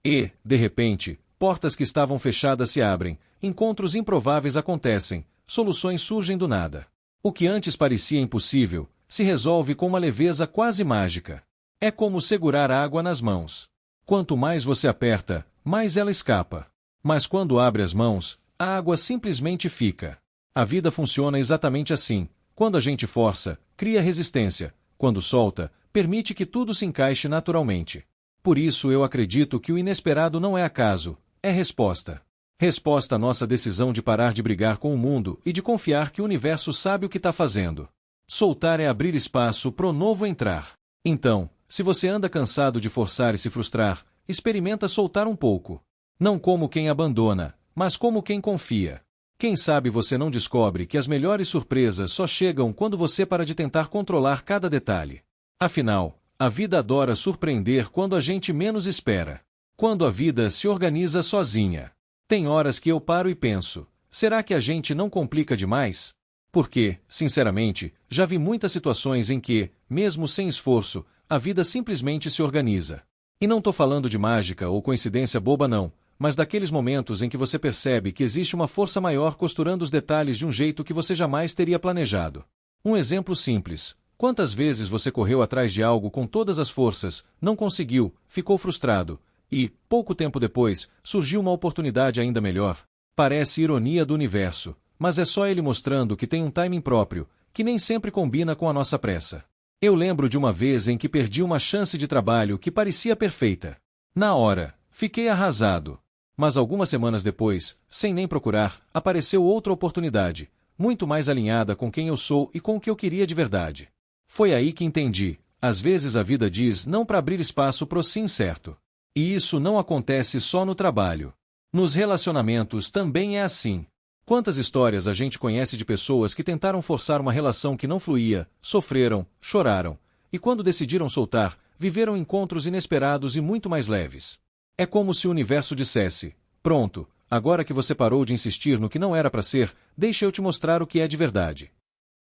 E, de repente, portas que estavam fechadas se abrem, encontros improváveis acontecem, soluções surgem do nada. O que antes parecia impossível, se resolve com uma leveza quase mágica. É como segurar a água nas mãos. Quanto mais você aperta, mais ela escapa. Mas quando abre as mãos, a água simplesmente fica. A vida funciona exatamente assim. Quando a gente força, cria resistência. Quando solta, permite que tudo se encaixe naturalmente. Por isso eu acredito que o inesperado não é acaso, é resposta. Resposta à nossa decisão de parar de brigar com o mundo e de confiar que o universo sabe o que está fazendo. Soltar é abrir espaço pro novo entrar. Então, se você anda cansado de forçar e se frustrar, experimenta soltar um pouco. Não como quem abandona, mas como quem confia. Quem sabe você não descobre que as melhores surpresas só chegam quando você para de tentar controlar cada detalhe. Afinal, a vida adora surpreender quando a gente menos espera. Quando a vida se organiza sozinha. Tem horas que eu paro e penso, será que a gente não complica demais? Porque, sinceramente, já vi muitas situações em que, mesmo sem esforço, a vida simplesmente se organiza. E não tô falando de mágica ou coincidência boba não, mas daqueles momentos em que você percebe que existe uma força maior costurando os detalhes de um jeito que você jamais teria planejado. Um exemplo simples. Quantas vezes você correu atrás de algo com todas as forças, não conseguiu, ficou frustrado, e, pouco tempo depois, surgiu uma oportunidade ainda melhor? Parece ironia do universo, mas é só ele mostrando que tem um timing próprio, que nem sempre combina com a nossa pressa. Eu lembro de uma vez em que perdi uma chance de trabalho que parecia perfeita. Na hora, fiquei arrasado. Mas algumas semanas depois, sem nem procurar, apareceu outra oportunidade, muito mais alinhada com quem eu sou e com o que eu queria de verdade. Foi aí que entendi, às vezes a vida diz não para abrir espaço pro sim certo. E isso não acontece só no trabalho. Nos relacionamentos também é assim. Quantas histórias a gente conhece de pessoas que tentaram forçar uma relação que não fluía, sofreram, choraram, e quando decidiram soltar, viveram encontros inesperados e muito mais leves. É como se o universo dissesse, pronto, agora que você parou de insistir no que não era para ser, deixa eu te mostrar o que é de verdade.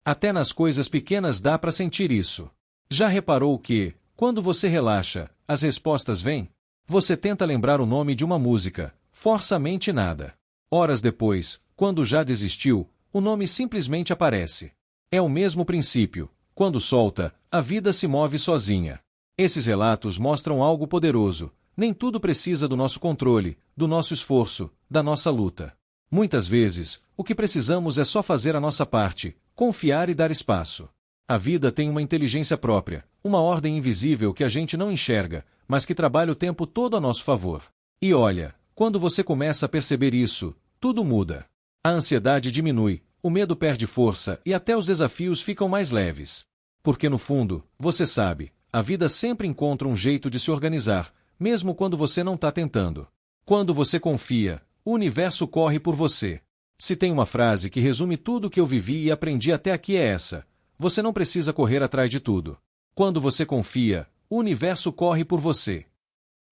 Até nas coisas pequenas dá para sentir isso. Já reparou que, quando você relaxa, as respostas vêm? Você tenta lembrar o nome de uma música, força a mente nada. Horas depois, quando já desistiu, o nome simplesmente aparece. É o mesmo princípio. Quando solta, a vida se move sozinha. Esses relatos mostram algo poderoso. Nem tudo precisa do nosso controle, do nosso esforço, da nossa luta. Muitas vezes, o que precisamos é só fazer a nossa parte, confiar e dar espaço. A vida tem uma inteligência própria, uma ordem invisível que a gente não enxerga, mas que trabalha o tempo todo a nosso favor. E olha, quando você começa a perceber isso, tudo muda. A ansiedade diminui, o medo perde força e até os desafios ficam mais leves. Porque no fundo, você sabe, a vida sempre encontra um jeito de se organizar, mesmo quando você não está tentando. Quando você confia, o universo corre por você. Se tem uma frase que resume tudo o que eu vivi e aprendi até aqui é essa: você não precisa correr atrás de tudo. Quando você confia, o universo corre por você.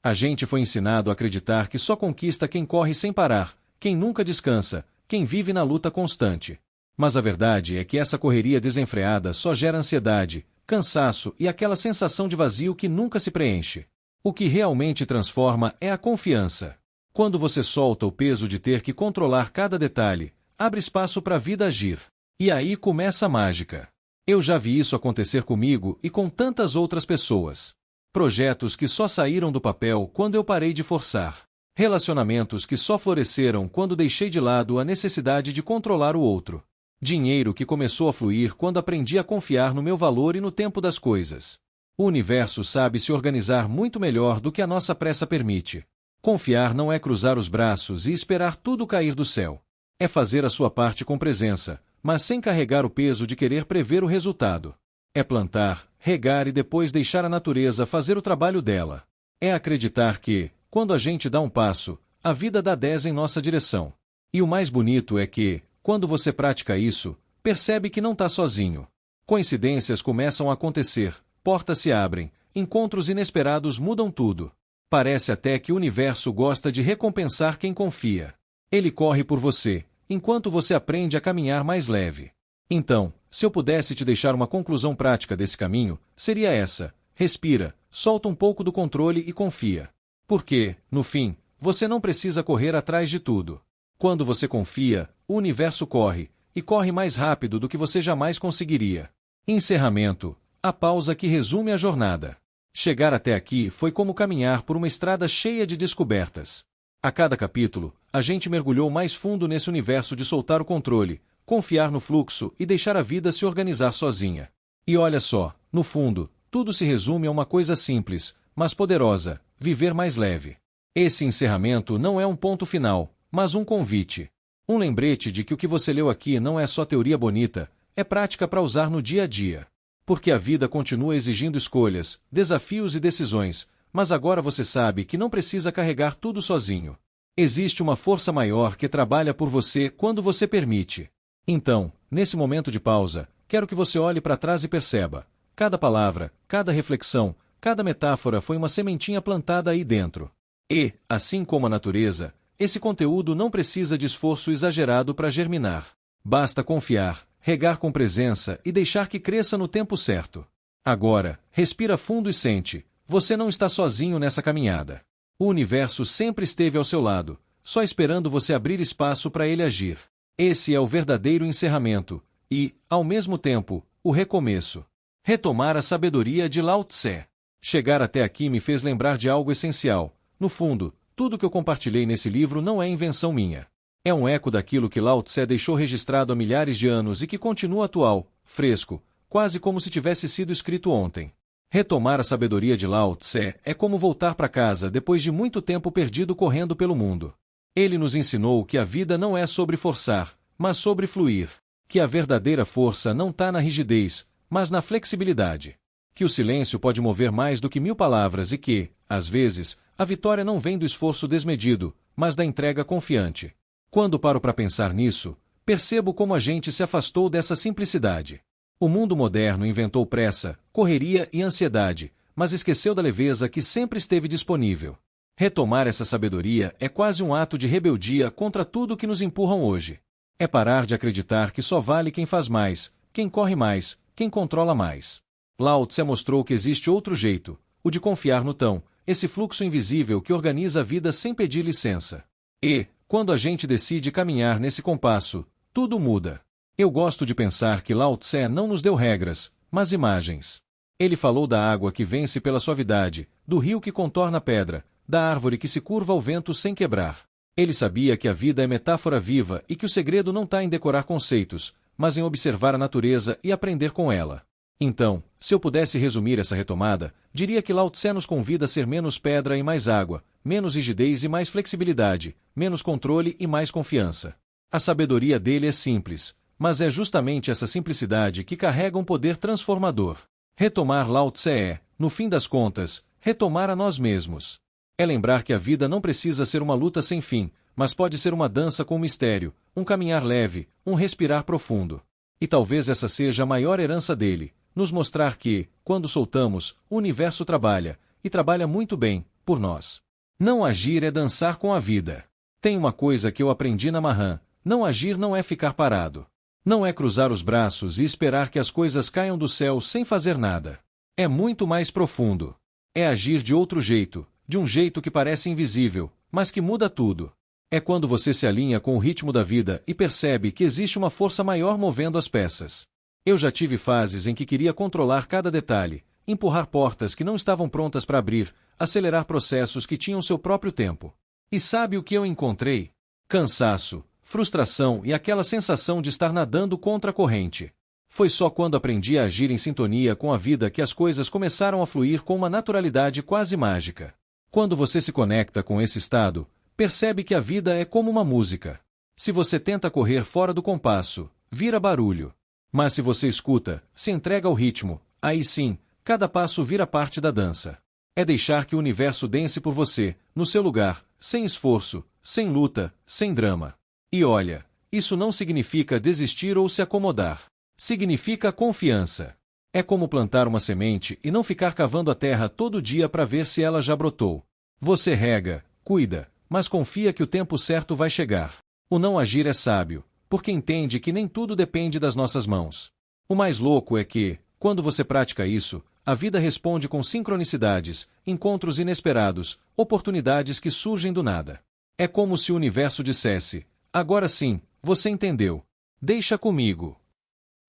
A gente foi ensinado a acreditar que só conquista quem corre sem parar, quem nunca descansa, quem vive na luta constante. Mas a verdade é que essa correria desenfreada só gera ansiedade, cansaço e aquela sensação de vazio que nunca se preenche. O que realmente transforma é a confiança. Quando você solta o peso de ter que controlar cada detalhe, abre espaço para a vida agir. E aí começa a mágica. Eu já vi isso acontecer comigo e com tantas outras pessoas. Projetos que só saíram do papel quando eu parei de forçar. Relacionamentos que só floresceram quando deixei de lado a necessidade de controlar o outro. Dinheiro que começou a fluir quando aprendi a confiar no meu valor e no tempo das coisas. O universo sabe se organizar muito melhor do que a nossa pressa permite. Confiar não é cruzar os braços e esperar tudo cair do céu. É fazer a sua parte com presença, mas sem carregar o peso de querer prever o resultado. É plantar, regar e depois deixar a natureza fazer o trabalho dela. É acreditar que, quando a gente dá um passo, a vida dá 10 em nossa direção. E o mais bonito é que, quando você pratica isso, percebe que não está sozinho. Coincidências começam a acontecer, portas se abrem, encontros inesperados mudam tudo. Parece até que o universo gosta de recompensar quem confia. Ele corre por você, enquanto você aprende a caminhar mais leve. Então, se eu pudesse te deixar uma conclusão prática desse caminho, seria essa: respira, solta um pouco do controle e confia. Porque, no fim, você não precisa correr atrás de tudo. Quando você confia, o universo corre, e corre mais rápido do que você jamais conseguiria. Encerramento, a pausa que resume a jornada. Chegar até aqui foi como caminhar por uma estrada cheia de descobertas. A cada capítulo, a gente mergulhou mais fundo nesse universo de soltar o controle, confiar no fluxo e deixar a vida se organizar sozinha. E olha só, no fundo, tudo se resume a uma coisa simples, mas poderosa: viver mais leve. Esse encerramento não é um ponto final, mas um convite. Um lembrete de que o que você leu aqui não é só teoria bonita, é prática para usar no dia a dia. Porque a vida continua exigindo escolhas, desafios e decisões, mas agora você sabe que não precisa carregar tudo sozinho. Existe uma força maior que trabalha por você quando você permite. Então, nesse momento de pausa, quero que você olhe para trás e perceba: cada palavra, cada reflexão, cada metáfora foi uma sementinha plantada aí dentro. E, assim como a natureza, esse conteúdo não precisa de esforço exagerado para germinar. Basta confiar, regar com presença e deixar que cresça no tempo certo. Agora, respira fundo e sente: você não está sozinho nessa caminhada. O universo sempre esteve ao seu lado, só esperando você abrir espaço para ele agir. Esse é o verdadeiro encerramento e, ao mesmo tempo, o recomeço. Retomar a sabedoria de Lao Tse. Chegar até aqui me fez lembrar de algo essencial. No fundo, tudo que eu compartilhei nesse livro não é invenção minha. É um eco daquilo que Lao Tse deixou registrado há milhares de anos e que continua atual, fresco, quase como se tivesse sido escrito ontem. Retomar a sabedoria de Lao Tse é como voltar para casa depois de muito tempo perdido correndo pelo mundo. Ele nos ensinou que a vida não é sobre forçar, mas sobre fluir. Que a verdadeira força não está na rigidez, mas na flexibilidade. Que o silêncio pode mover mais do que 1000 palavras e que, às vezes, a vitória não vem do esforço desmedido, mas da entrega confiante. Quando paro para pensar nisso, percebo como a gente se afastou dessa simplicidade. O mundo moderno inventou pressa, correria e ansiedade, mas esqueceu da leveza que sempre esteve disponível. Retomar essa sabedoria é quase um ato de rebeldia contra tudo que nos empurram hoje. É parar de acreditar que só vale quem faz mais, quem corre mais, quem controla mais. Lao Tse mostrou que existe outro jeito, o de confiar no tão, esse fluxo invisível que organiza a vida sem pedir licença. E, quando a gente decide caminhar nesse compasso, tudo muda. Eu gosto de pensar que Lao Tse não nos deu regras, mas imagens. Ele falou da água que vence pela suavidade, do rio que contorna a pedra, da árvore que se curva ao vento sem quebrar. Ele sabia que a vida é metáfora viva e que o segredo não está em decorar conceitos, mas em observar a natureza e aprender com ela. Então, se eu pudesse resumir essa retomada, diria que Lao Tse nos convida a ser menos pedra e mais água, menos rigidez e mais flexibilidade, menos controle e mais confiança. A sabedoria dele é simples, mas é justamente essa simplicidade que carrega um poder transformador. Retomar Lao Tse é, no fim das contas, retomar a nós mesmos. É lembrar que a vida não precisa ser uma luta sem fim, mas pode ser uma dança com mistério, um caminhar leve, um respirar profundo. E talvez essa seja a maior herança dele, nos mostrar que, quando soltamos, o universo trabalha, e trabalha muito bem, por nós. Não agir é dançar com a vida. Tem uma coisa que eu aprendi na Mahan: não agir não é ficar parado. Não é cruzar os braços e esperar que as coisas caiam do céu sem fazer nada. É muito mais profundo. É agir de outro jeito, de um jeito que parece invisível, mas que muda tudo. É quando você se alinha com o ritmo da vida e percebe que existe uma força maior movendo as peças. Eu já tive fases em que queria controlar cada detalhe, empurrar portas que não estavam prontas para abrir, acelerar processos que tinham seu próprio tempo. E sabe o que eu encontrei? Cansaço, frustração e aquela sensação de estar nadando contra a corrente. Foi só quando aprendi a agir em sintonia com a vida que as coisas começaram a fluir com uma naturalidade quase mágica. Quando você se conecta com esse estado, percebe que a vida é como uma música. Se você tenta correr fora do compasso, vira barulho. Mas se você escuta, se entrega ao ritmo, aí sim, cada passo vira parte da dança. É deixar que o universo dance por você, no seu lugar, sem esforço, sem luta, sem drama. E olha, isso não significa desistir ou se acomodar. Significa confiança. É como plantar uma semente e não ficar cavando a terra todo dia para ver se ela já brotou. Você rega, cuida, mas confia que o tempo certo vai chegar. O não agir é sábio, porque entende que nem tudo depende das nossas mãos. O mais louco é que, quando você pratica isso, a vida responde com sincronicidades, encontros inesperados, oportunidades que surgem do nada. É como se o universo dissesse: agora sim, você entendeu. Deixa comigo.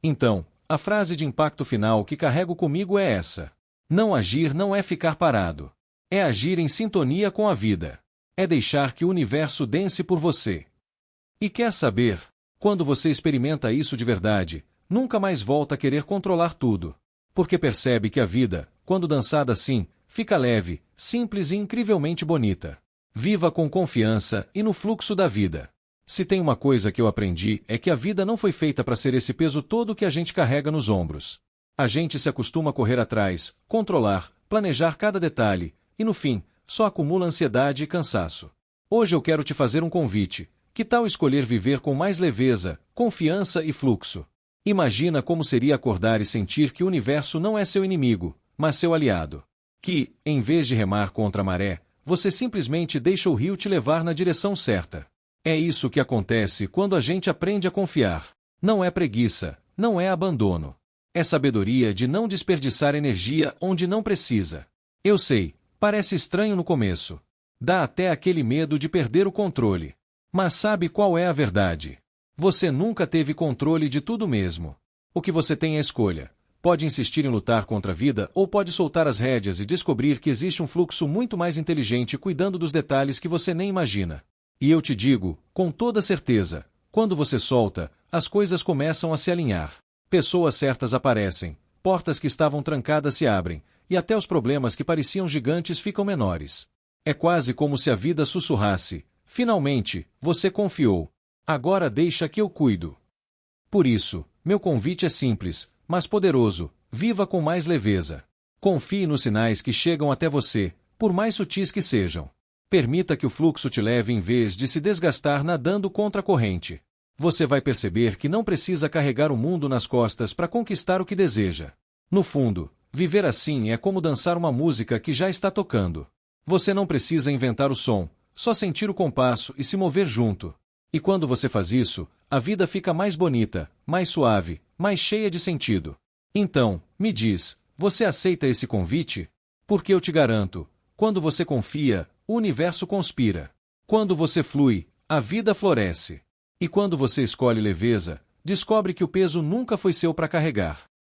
Então, a frase de impacto final que carrego comigo é essa: não agir não é ficar parado. É agir em sintonia com a vida. É deixar que o universo dance por você. E quer saber? Quando você experimenta isso de verdade, nunca mais volta a querer controlar tudo. Porque percebe que a vida, quando dançada assim, fica leve, simples e incrivelmente bonita. Viva com confiança e no fluxo da vida. Se tem uma coisa que eu aprendi é que a vida não foi feita para ser esse peso todo que a gente carrega nos ombros. A gente se acostuma a correr atrás, controlar, planejar cada detalhe, e no fim, só acumula ansiedade e cansaço. Hoje eu quero te fazer um convite. Que tal escolher viver com mais leveza, confiança e fluxo? Imagina como seria acordar e sentir que o universo não é seu inimigo, mas seu aliado. Que, em vez de remar contra a maré, você simplesmente deixa o rio te levar na direção certa. É isso que acontece quando a gente aprende a confiar. Não é preguiça, não é abandono. É sabedoria de não desperdiçar energia onde não precisa. Eu sei, parece estranho no começo. Dá até aquele medo de perder o controle. Mas sabe qual é a verdade? Você nunca teve controle de tudo mesmo. O que você tem é escolha. Pode insistir em lutar contra a vida ou pode soltar as rédeas e descobrir que existe um fluxo muito mais inteligente cuidando dos detalhes que você nem imagina. E eu te digo, com toda certeza, quando você solta, as coisas começam a se alinhar. Pessoas certas aparecem, portas que estavam trancadas se abrem, e até os problemas que pareciam gigantes ficam menores. É quase como se a vida sussurrasse: finalmente, você confiou. Agora deixa que eu cuido. Por isso, meu convite é simples, mas poderoso: viva com mais leveza. Confie nos sinais que chegam até você, por mais sutis que sejam. Permita que o fluxo te leve em vez de se desgastar nadando contra a corrente. Você vai perceber que não precisa carregar o mundo nas costas para conquistar o que deseja. No fundo, viver assim é como dançar uma música que já está tocando. Você não precisa inventar o som, só sentir o compasso e se mover junto. E quando você faz isso, a vida fica mais bonita, mais suave, mais cheia de sentido. Então, me diz, você aceita esse convite? Porque eu te garanto, quando você confia, o universo conspira. Quando você flui, a vida floresce. E quando você escolhe leveza, descobre que o peso nunca foi seu para carregar.